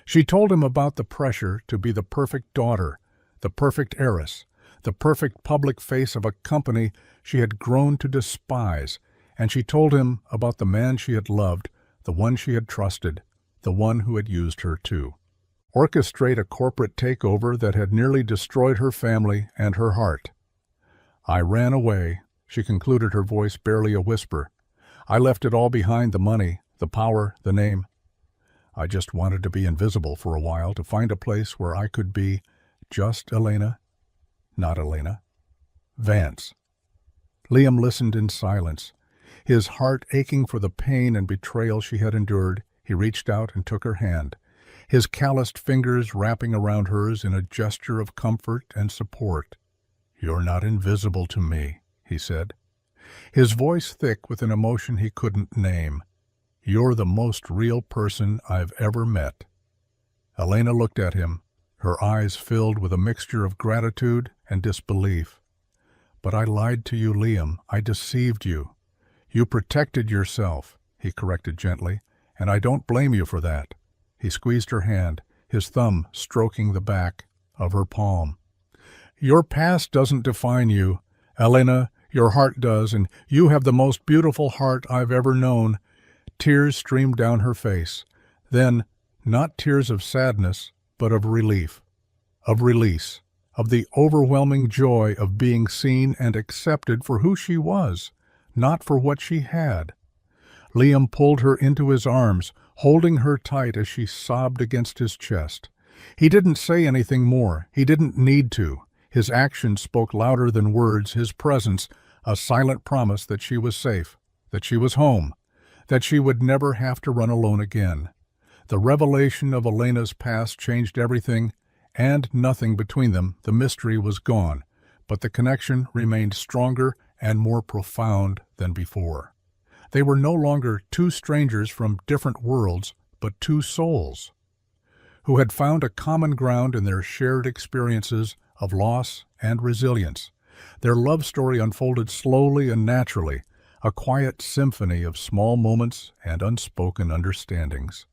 S1: She told him about the pressure to be the perfect daughter, the perfect heiress, the perfect public face of a company she had grown to despise, and she told him about the man she had loved, the one she had trusted, the one who had used her to orchestrate a corporate takeover that had nearly destroyed her family and her heart. "I ran away," she concluded, her voice barely a whisper. "I left it all behind, the money, the power, the name. I just wanted to be invisible for a while, to find a place where I could be just Elena, not Elena, Vance." Liam listened in silence, his heart aching for the pain and betrayal she had endured. He reached out and took her hand, his calloused fingers wrapping around hers in a gesture of comfort and support. "You're not invisible to me," he said, his voice thick with an emotion he couldn't name. "You're the most real person I've ever met." Elena looked at him, her eyes filled with a mixture of gratitude and disbelief. "But I lied to you, Liam. I deceived you. You protected yourself," he corrected gently, "and I don't blame you for that." He squeezed her hand, his thumb stroking the back of her palm. "Your past doesn't define you, Elena. Your heart does, and you have the most beautiful heart I've ever known." Tears streamed down her face. Then, not tears of sadness, but of relief, of release, of the overwhelming joy of being seen and accepted for who she was, not for what she had. Liam pulled her into his arms, holding her tight as she sobbed against his chest. He didn't say anything more. He didn't need to. His actions spoke louder than words, his presence, a silent promise that she was safe, that she was home, that she would never have to run alone again. The revelation of Elena's past changed everything, and nothing between them. The mystery was gone, but the connection remained stronger and more profound than before. They were no longer two strangers from different worlds, but two souls who had found a common ground in their shared experiences of loss and resilience. Their love story unfolded slowly and naturally, a quiet symphony of small moments and unspoken understandings.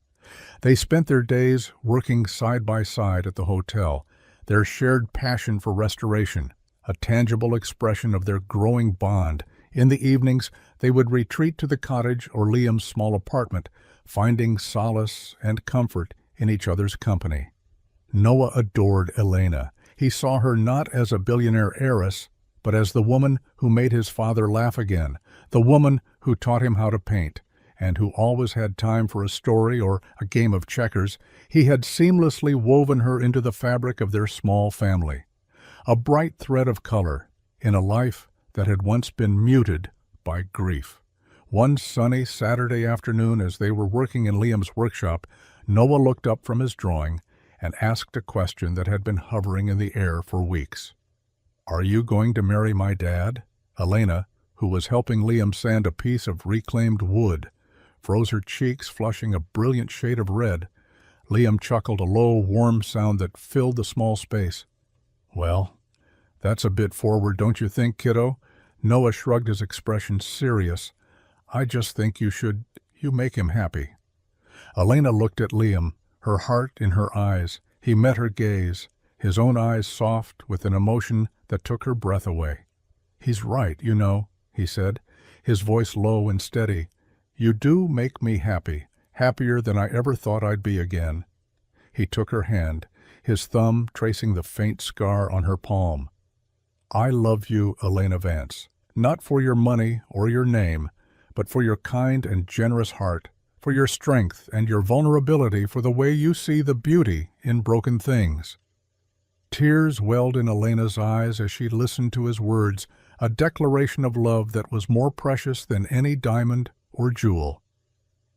S1: They spent their days working side by side at the hotel, their shared passion for restoration, a tangible expression of their growing bond. In the evenings, they would retreat to the cottage or Liam's small apartment, finding solace and comfort in each other's company. Noah adored Elena. He saw her not as a billionaire heiress, but as the woman who made his father laugh again, the woman who taught him how to paint, and who always had time for a story or a game of checkers. He had seamlessly woven her into the fabric of their small family, a bright thread of color in a life that had once been muted by grief. One sunny Saturday afternoon, as they were working in Liam's workshop, Noah looked up from his drawing and asked a question that had been hovering in the air for weeks. "Are you going to marry my dad?" Elena, who was helping Liam sand a piece of reclaimed wood, froze her cheeks, flushing a brilliant shade of red. Liam chuckled, a low, warm sound that filled the small space. "Well, that's a bit forward, don't you think, kiddo?" Noah shrugged, his expression serious. "I just think you make him happy." Elena looked at Liam, her heart in her eyes. He met her gaze, his own eyes soft with an emotion that took her breath away. "He's right, you know," he said, his voice low and steady. "You do make me happy, happier than I ever thought I'd be again." He took her hand, his thumb tracing the faint scar on her palm. "I love you, Elena Vance, not for your money or your name, but for your kind and generous heart, for your strength and your vulnerability, for the way you see the beauty in broken things." Tears welled in Elena's eyes as she listened to his words, a declaration of love that was more precious than any diamond or jewel.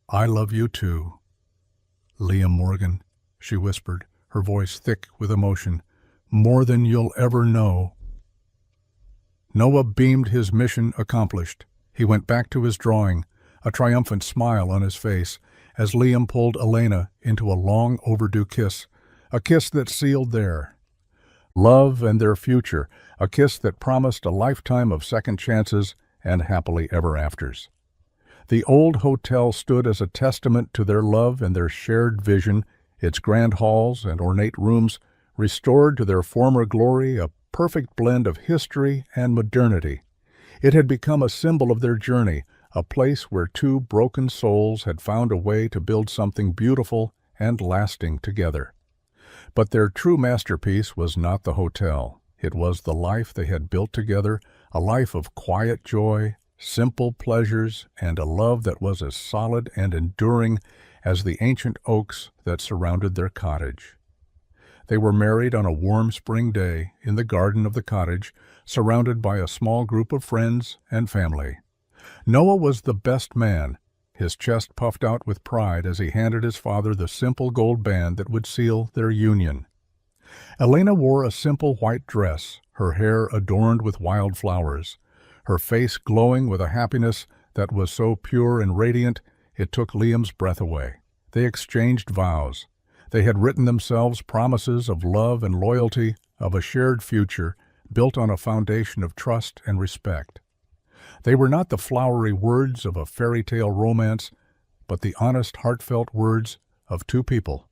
S1: "I love you too, Liam Morgan," she whispered, her voice thick with emotion. "More than you'll ever know." Noah beamed, his mission accomplished. He went back to his drawing, a triumphant smile on his face, as Liam pulled Elena into a long overdue kiss, a kiss that sealed their love and their future, a kiss that promised a lifetime of second chances and happily ever afters. The old hotel stood as a testament to their love and their shared vision, its grand halls and ornate rooms restored to their former glory, a perfect blend of history and modernity. It had become a symbol of their journey, a place where two broken souls had found a way to build something beautiful and lasting together. But their true masterpiece was not the hotel. It was the life they had built together, a life of quiet joy, simple pleasures, and a love that was as solid and enduring as the ancient oaks that surrounded their cottage. They were married on a warm spring day in the garden of the cottage, surrounded by a small group of friends and family. Noah was the best man, his chest puffed out with pride as he handed his father the simple gold band that would seal their union. Elena wore a simple white dress, her hair adorned with wildflowers, her face glowing with a happiness that was so pure and radiant it took Liam's breath away. They exchanged vows. They had written themselves promises of love and loyalty, of a shared future built on a foundation of trust and respect. They were not the flowery words of a fairy tale romance, but the honest, heartfelt words of two people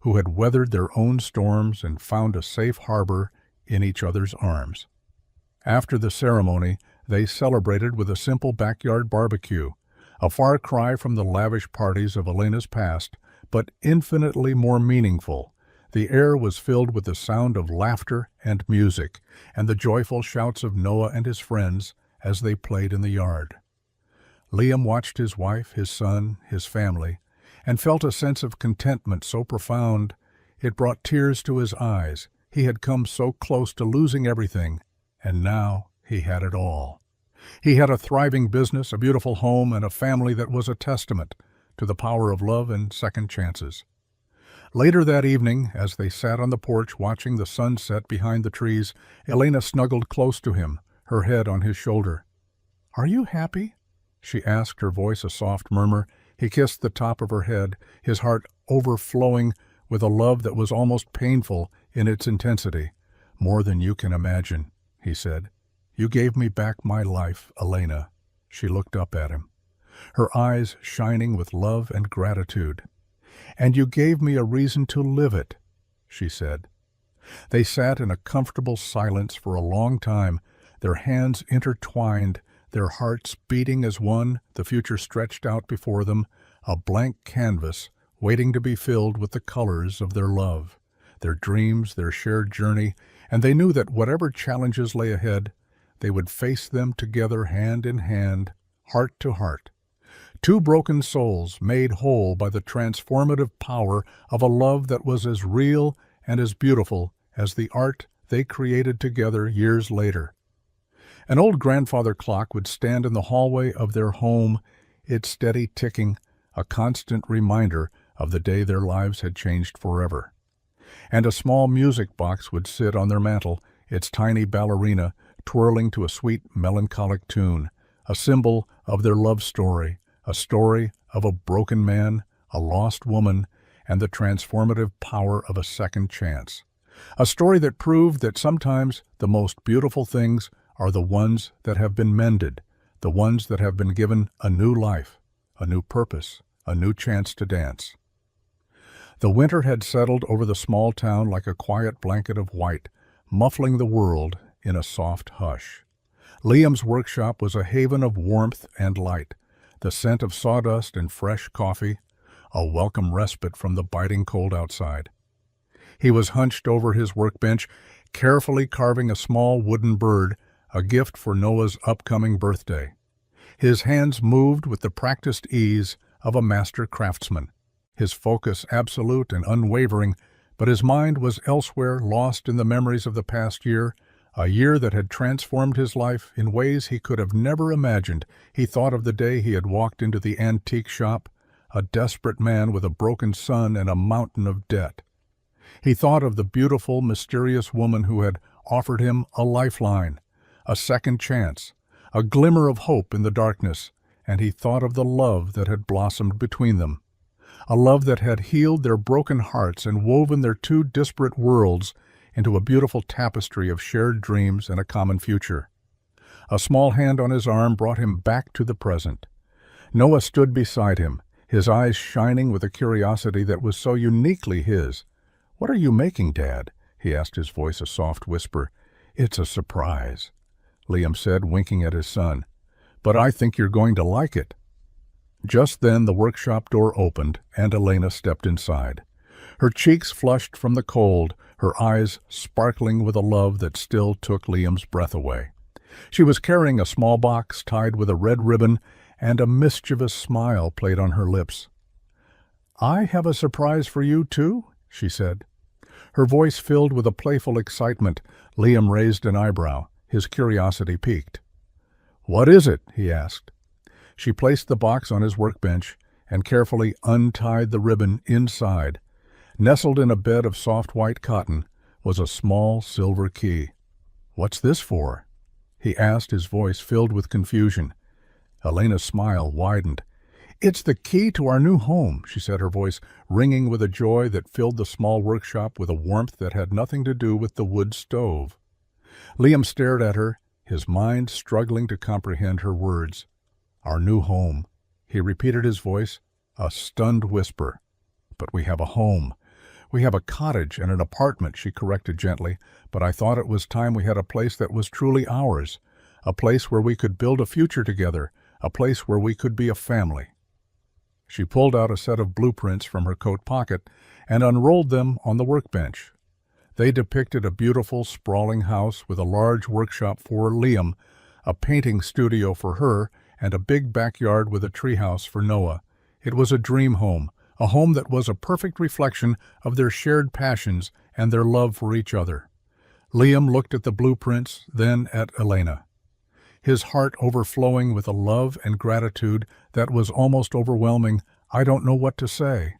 S1: who had weathered their own storms and found a safe harbor in each other's arms. After the ceremony, they celebrated with a simple backyard barbecue, a far cry from the lavish parties of Elena's past, but infinitely more meaningful. The air was filled with the sound of laughter and music, and the joyful shouts of Noah and his friends as they played in the yard. Liam watched his wife, his son, his family, and felt a sense of contentment so profound it brought tears to his eyes. He had come so close to losing everything, and now he had it all. He had a thriving business, a beautiful home, and a family that was a testament to the power of love and second chances. Later that evening, as they sat on the porch watching the sunset behind the trees, Elena snuggled close to him, her head on his shoulder. "Are you happy?" she asked, her voice a soft murmur. He kissed the top of her head, his heart overflowing with a love that was almost painful in its intensity. "More than you can imagine," he said. "You gave me back my life, Elena." She looked up at him, her eyes shining with love and gratitude. "And you gave me a reason to live it," she said. They sat in a comfortable silence for a long time, their hands intertwined, their hearts beating as one, the future stretched out before them, a blank canvas waiting to be filled with the colors of their love, their dreams, their shared journey, and they knew that whatever challenges lay ahead, they would face them together hand in hand, heart to heart. Two broken souls made whole by the transformative power of a love that was as real and as beautiful as the art they created together years later. An old grandfather clock would stand in the hallway of their home, its steady ticking, a constant reminder of the day their lives had changed forever. And a small music box would sit on their mantel, its tiny ballerina twirling to a sweet melancholic tune, a symbol of their love story, a story of a broken man, a lost woman, and the transformative power of a second chance. A story that proved that sometimes the most beautiful things are the ones that have been mended, the ones that have been given a new life, a new purpose, a new chance to dance. The winter had settled over the small town like a quiet blanket of white, muffling the world in a soft hush. Liam's workshop was a haven of warmth and light, the scent of sawdust and fresh coffee, a welcome respite from the biting cold outside. He was hunched over his workbench, carefully carving a small wooden bird, a gift for Noah's upcoming birthday. His hands moved with the practiced ease of a master craftsman, his focus absolute and unwavering, but his mind was elsewhere, lost in the memories of the past year, a year that had transformed his life in ways he could have never imagined. He thought of the day he had walked into the antique shop, a desperate man with a broken son and a mountain of debt. He thought of the beautiful, mysterious woman who had offered him a lifeline, a second chance, a glimmer of hope in the darkness, and he thought of the love that had blossomed between them, a love that had healed their broken hearts and woven their two disparate worlds into a beautiful tapestry of shared dreams and a common future. A small hand on his arm brought him back to the present. Noah stood beside him, his eyes shining with a curiosity that was so uniquely his. "What are you making, Dad?" he asked, his voice a soft whisper. "It's a surprise," Liam said, winking at his son. "But I think you're going to like it." Just then the workshop door opened, and Elena stepped inside. Her cheeks flushed from the cold, her eyes sparkling with a love that still took Liam's breath away. She was carrying a small box tied with a red ribbon, and a mischievous smile played on her lips. "I have a surprise for you, too?" she said. Her voice filled with a playful excitement. Liam raised an eyebrow, his curiosity piqued. "What is it?" he asked. She placed the box on his workbench and carefully untied the ribbon inside. Nestled in a bed of soft white cotton was a small silver key. "What's this for?" he asked, his voice filled with confusion. Elena's smile widened. "It's the key to our new home," she said, her voice ringing with a joy that filled the small workshop with a warmth that had nothing to do with the wood stove. Liam stared at her, his mind struggling to comprehend her words. "Our new home," he repeated, his voice a stunned whisper. "But we have a home. We have a cottage and an apartment," she corrected gently, "but I thought it was time we had a place that was truly ours, a place where we could build a future together, a place where we could be a family." She pulled out a set of blueprints from her coat pocket and unrolled them on the workbench. They depicted a beautiful, sprawling house with a large workshop for Liam, a painting studio for her, and a big backyard with a treehouse for Noah. It was a dream home, a home that was a perfect reflection of their shared passions and their love for each other. Liam looked at the blueprints, then at Elena, his heart overflowing with a love and gratitude that was almost overwhelming. "I don't know what to say,"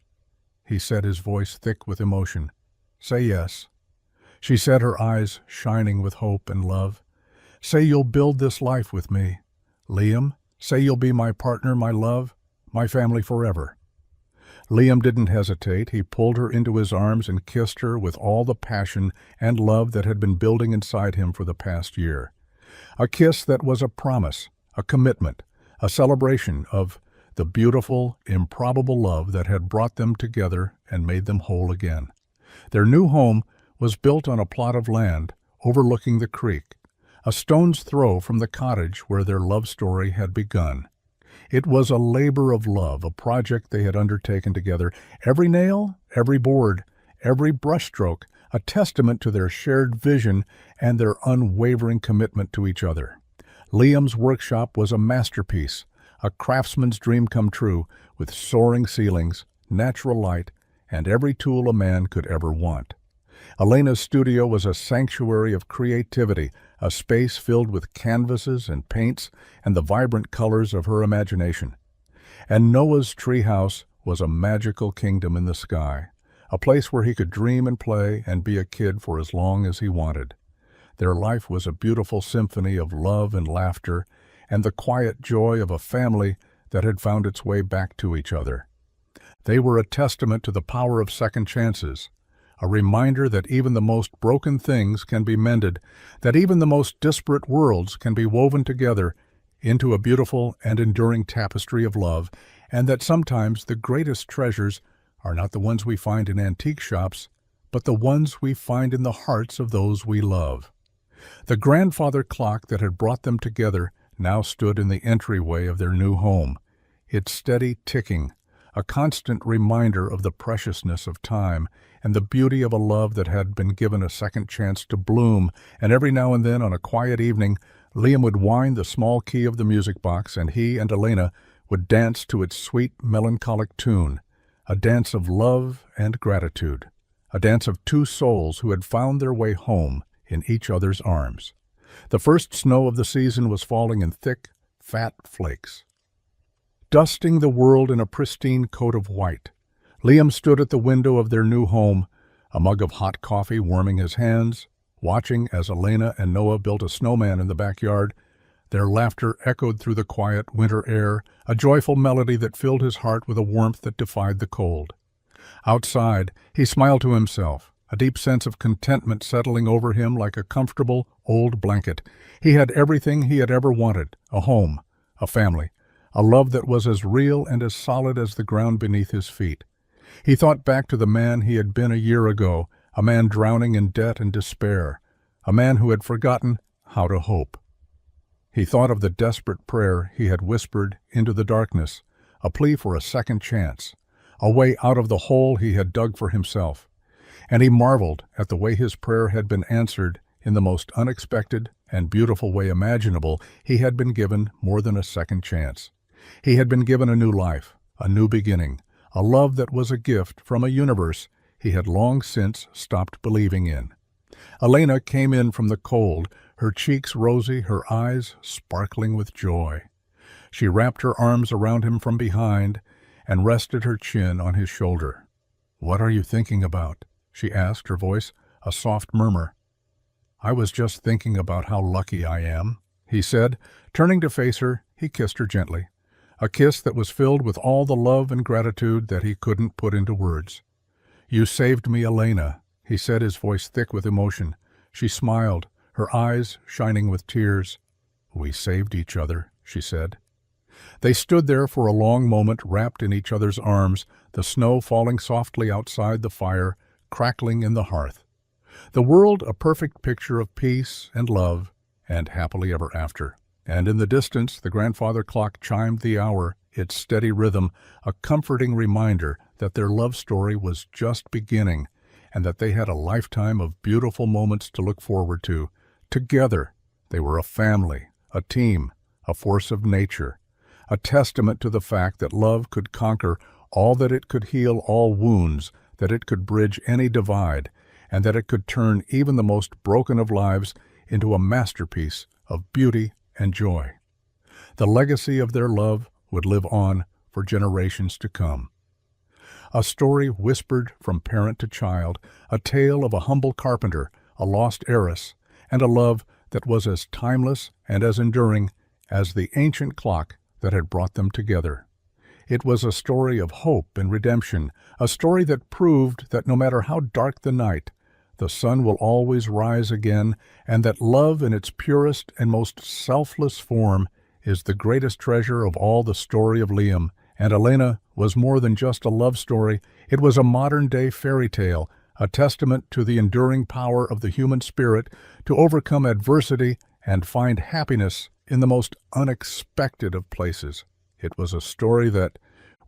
S1: he said, his voice thick with emotion. "Say yes," she said, her eyes shining with hope and love. "Say you'll build this life with me. Liam, say you'll be my partner, my love, my family forever." Liam didn't hesitate. He pulled her into his arms and kissed her with all the passion and love that had been building inside him for the past year. A kiss that was a promise, a commitment, a celebration of the beautiful, improbable love that had brought them together and made them whole again. Their new home was built on a plot of land overlooking the creek, a stone's throw from the cottage where their love story had begun. It was a labor of love, a project they had undertaken together, every nail, every board, every brushstroke, a testament to their shared vision and their unwavering commitment to each other. Liam's workshop was a masterpiece, a craftsman's dream come true, with soaring ceilings, natural light, and every tool a man could ever want. Elena's studio was a sanctuary of creativity, a space filled with canvases and paints and the vibrant colors of her imagination. And Noah's treehouse was a magical kingdom in the sky, a place where he could dream and play and be a kid for as long as he wanted. Their life was a beautiful symphony of love and laughter and the quiet joy of a family that had found its way back to each other. They were a testament to the power of second chances, a reminder that even the most broken things can be mended, that even the most disparate worlds can be woven together into a beautiful and enduring tapestry of love, and that sometimes the greatest treasures are not the ones we find in antique shops, but the ones we find in the hearts of those we love. The grandfather clock that had brought them together now stood in the entryway of their new home, its steady ticking, a constant reminder of the preciousness of time and the beauty of a love that had been given a second chance to bloom, and every now and then on a quiet evening, Liam would wind the small key of the music box and he and Elena would dance to its sweet, melancholic tune, a dance of love and gratitude, a dance of two souls who had found their way home in each other's arms. The first snow of the season was falling in thick, fat flakes, dusting the world in a pristine coat of white. Liam stood at the window of their new home, a mug of hot coffee warming his hands, watching as Elena and Noah built a snowman in the backyard. Their laughter echoed through the quiet winter air, a joyful melody that filled his heart with a warmth that defied the cold. Outside, he smiled to himself, a deep sense of contentment settling over him like a comfortable old blanket. He had everything he had ever wanted, a home, a family, a love that was as real and as solid as the ground beneath his feet. He thought back to the man he had been a year ago, a man drowning in debt and despair, a man who had forgotten how to hope. He thought of the desperate prayer he had whispered into the darkness, a plea for a second chance, a way out of the hole he had dug for himself. And he marveled at the way his prayer had been answered in the most unexpected and beautiful way imaginable. He had been given more than a second chance. He had been given a new life, a new beginning, a love that was a gift from a universe he had long since stopped believing in. Elena came in from the cold, her cheeks rosy, her eyes sparkling with joy. She wrapped her arms around him from behind and rested her chin on his shoulder. "What are you thinking about?" she asked, her voice a soft murmur. "I was just thinking about how lucky I am," he said. Turning to face her, he kissed her gently, a kiss that was filled with all the love and gratitude that he couldn't put into words. "You saved me, Elena," he said, his voice thick with emotion. She smiled, her eyes shining with tears. "We saved each other," she said. They stood there for a long moment, wrapped in each other's arms, the snow falling softly outside the fire, crackling in the hearth. The world a perfect picture of peace and love and happily ever after. And in the distance, the grandfather clock chimed the hour, its steady rhythm, a comforting reminder that their love story was just beginning and that they had a lifetime of beautiful moments to look forward to. Together, they were a family, a team, a force of nature, a testament to the fact that love could conquer all, that it could heal all wounds, that it could bridge any divide, and that it could turn even the most broken of lives into a masterpiece of beauty and joy. The legacy of their love would live on for generations to come. A story whispered from parent to child, a tale of a humble carpenter, a lost heiress, and a love that was as timeless and as enduring as the ancient clock that had brought them together. It was a story of hope and redemption, a story that proved that no matter how dark the night, the sun will always rise again, and that love in its purest and most selfless form is the greatest treasure of all. The story of Liam and Elena was more than just a love story. It was a modern-day fairy tale, a testament to the enduring power of the human spirit to overcome adversity and find happiness in the most unexpected of places. It was a story that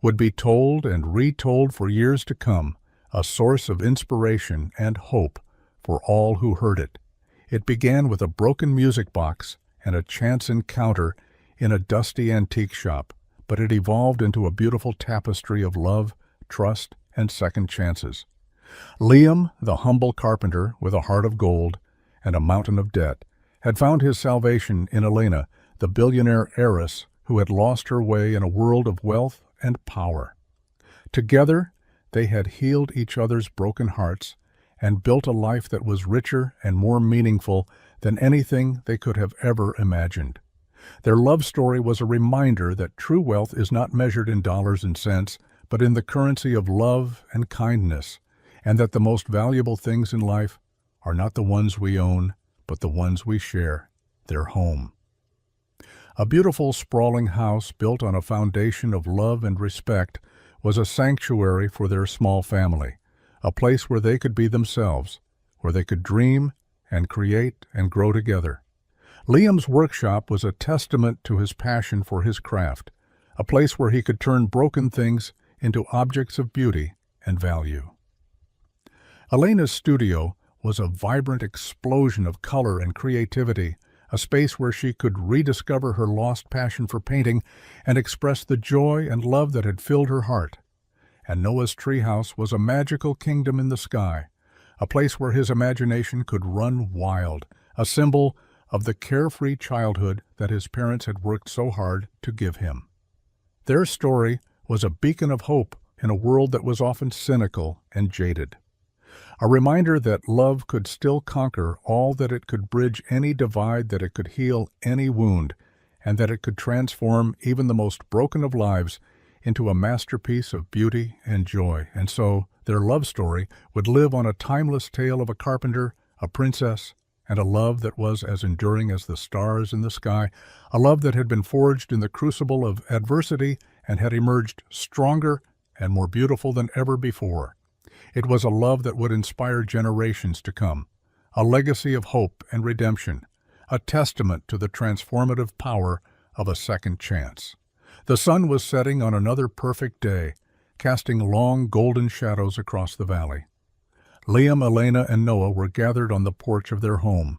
S1: would be told and retold for years to come, a source of inspiration and hope for all who heard it. It began with a broken music box and a chance encounter in a dusty antique shop, but it evolved into a beautiful tapestry of love, trust, and second chances. Liam, the humble carpenter with a heart of gold and a mountain of debt, had found his salvation in Elena, the billionaire heiress who had lost her way in a world of wealth and power. Together, they had healed each other's broken hearts and built a life that was richer and more meaningful than anything they could have ever imagined. Their love story was a reminder that true wealth is not measured in dollars and cents, but in the currency of love and kindness, and that the most valuable things in life are not the ones we own, but the ones we share, their home. A beautiful, sprawling house built on a foundation of love and respect was a sanctuary for their small family, a place where they could be themselves, where they could dream and create and grow together. Liam's workshop was a testament to his passion for his craft, a place where he could turn broken things into objects of beauty and value. Elena's studio was a vibrant explosion of color and creativity, a space where she could rediscover her lost passion for painting and express the joy and love that had filled her heart. And Noah's treehouse was a magical kingdom in the sky, a place where his imagination could run wild, a symbol of the carefree childhood that his parents had worked so hard to give him. Their story was a beacon of hope in a world that was often cynical and jaded. A reminder that love could still conquer all, that it could bridge any divide, that it could heal any wound, and that it could transform even the most broken of lives into a masterpiece of beauty and joy. And so their love story would live on, a timeless tale of a carpenter, a princess, and a love that was as enduring as the stars in the sky, a love that had been forged in the crucible of adversity and had emerged stronger and more beautiful than ever before. It was a love that would inspire generations to come, a legacy of hope and redemption, a testament to the transformative power of a second chance. The sun was setting on another perfect day, casting long golden shadows across the valley. Liam, Elena, and Noah were gathered on the porch of their home,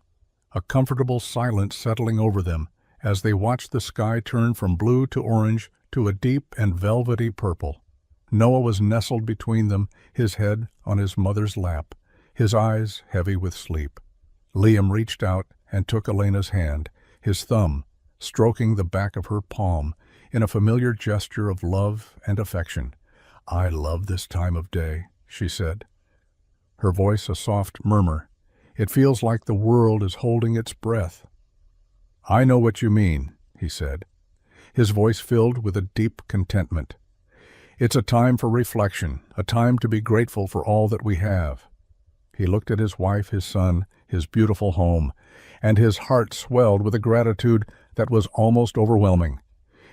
S1: a comfortable silence settling over them as they watched the sky turn from blue to orange to a deep and velvety purple. Noah was nestled between them, his head on his mother's lap, his eyes heavy with sleep. Liam reached out and took Elena's hand, his thumb stroking the back of her palm in a familiar gesture of love and affection. "I love this time of day," she said, her voice a soft murmur. "It feels like the world is holding its breath." "I know what you mean," he said, his voice filled with a deep contentment. "It's a time for reflection, a time to be grateful for all that we have." He looked at his wife, his son, his beautiful home, and his heart swelled with a gratitude that was almost overwhelming.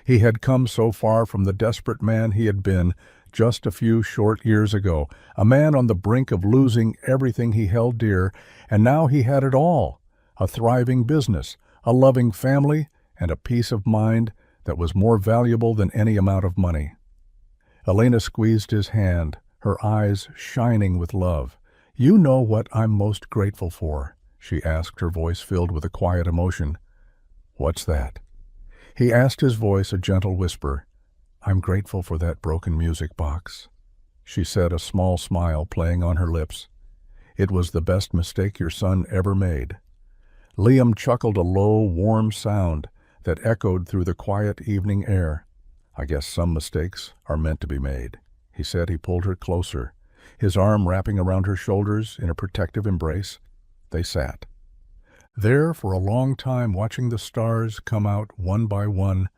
S1: He had come so far from the desperate man he had been just a few short years ago, a man on the brink of losing everything he held dear, and now he had it all, a thriving business, a loving family, and a peace of mind that was more valuable than any amount of money. Elena squeezed his hand, her eyes shining with love. "You know what I'm most grateful for?" she asked, her voice filled with a quiet emotion. "What's that?" He asked, his voice a gentle whisper. "I'm grateful for that broken music box," she said, a small smile playing on her lips. "It was the best mistake your son ever made." Liam chuckled, a low, warm sound that echoed through the quiet evening air. "I guess some mistakes are meant to be made," he said. He pulled her closer, his arm wrapping around her shoulders in a protective embrace. They sat there for a long time, watching the stars come out one by one,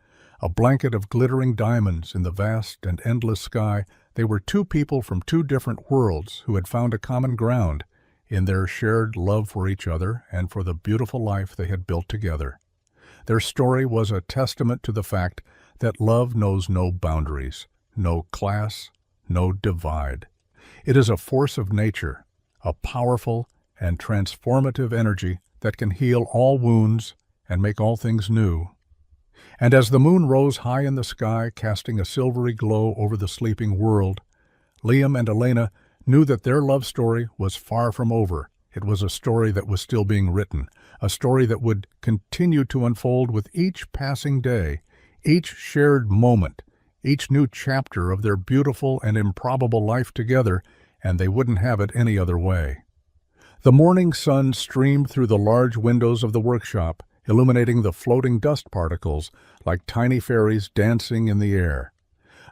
S1: a blanket of glittering diamonds in the vast and endless sky. They were two people from two different worlds who had found a common ground in their shared love for each other and for the beautiful life they had built together. Their story was a testament to the fact that love knows no boundaries, no class, no divide. It is a force of nature, a powerful and transformative energy that can heal all wounds and make all things new. And as the moon rose high in the sky, casting a silvery glow over the sleeping world, Liam and Elena knew that their love story was far from over. It was a story that was still being written, a story that would continue to unfold with each passing day, each shared moment, each new chapter of their beautiful and improbable life together, and they wouldn't have it any other way. The morning sun streamed through the large windows of the workshop, illuminating the floating dust particles like tiny fairies dancing in the air.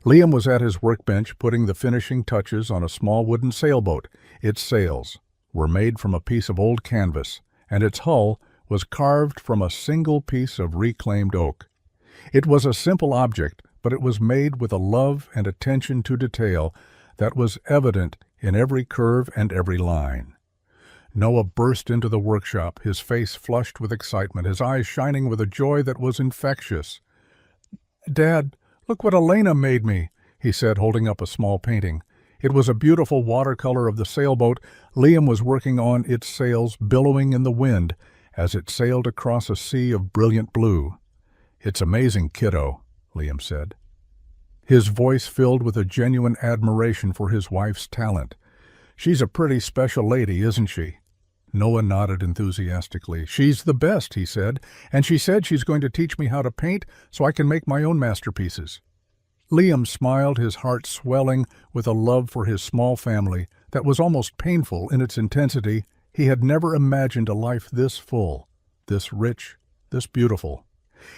S1: Liam was at his workbench putting the finishing touches on a small wooden sailboat. Its sails were made from a piece of old canvas, and its hull was carved from a single piece of reclaimed oak. It was a simple object, but it was made with a love and attention to detail that was evident in every curve and every line. Noah burst into the workshop, his face flushed with excitement, his eyes shining with a joy that was infectious. "Dad, look what Elena made me," he said, holding up a small painting. It was a beautiful watercolor of the sailboat. Liam was working on its sails, billowing in the wind as it sailed across a sea of brilliant blue. "It's amazing, kiddo," Liam said, his voice filled with a genuine admiration for his wife's talent. "She's a pretty special lady, isn't she?" Noah nodded enthusiastically. "She's the best," he said, "and she said she's going to teach me how to paint so I can make my own masterpieces." Liam smiled, his heart swelling with a love for his small family that was almost painful in its intensity. He had never imagined a life this full, this rich, this beautiful.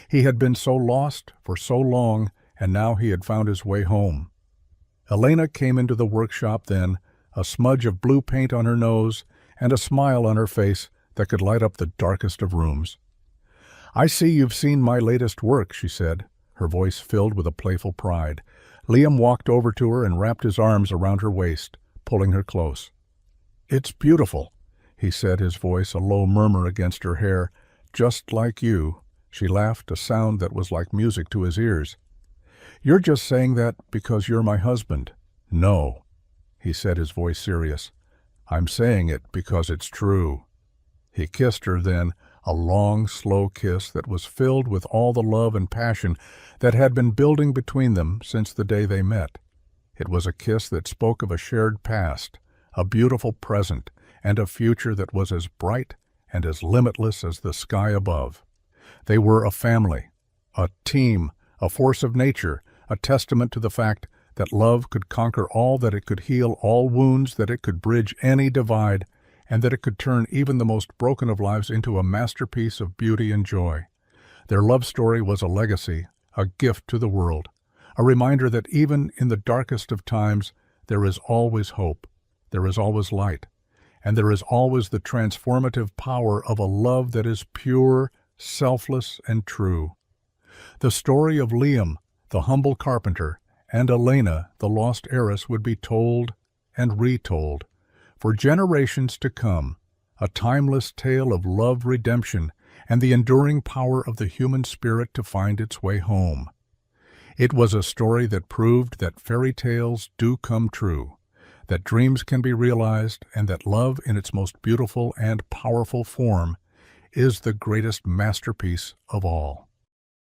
S1: He had been so lost for so long, and now he had found his way home. Elena came into the workshop then, a smudge of blue paint on her nose and a smile on her face that could light up the darkest of rooms. "I see you've seen my latest work," she said, her voice filled with a playful pride. Liam walked over to her and wrapped his arms around her waist, pulling her close. "It's beautiful," he said, his voice a low murmur against her hair. "Just like you." She laughed, a sound that was like music to his ears. "You're just saying that because you're my husband." "No," he said, his voice serious. "I'm saying it because it's true." He kissed her then, a long, slow kiss that was filled with all the love and passion that had been building between them since the day they met. It was a kiss that spoke of a shared past, a beautiful present, and a future that was as bright and as limitless as the sky above. They were a family, a team, a force of nature, a testament to the fact that love could conquer all, that it could heal all wounds, that it could bridge any divide, and that it could turn even the most broken of lives into a masterpiece of beauty and joy. Their love story was a legacy, a gift to the world, a reminder that even in the darkest of times, there is always hope, there is always light, and there is always the transformative power of a love that is pure, selfless, and true. The story of Liam, the humble carpenter, and Elena, the lost heiress, would be told and retold for generations to come, a timeless tale of love, redemption, and the enduring power of the human spirit to find its way home. It was a story that proved that fairy tales do come true, that dreams can be realized, and that love in its most beautiful and powerful form is the greatest masterpiece of all.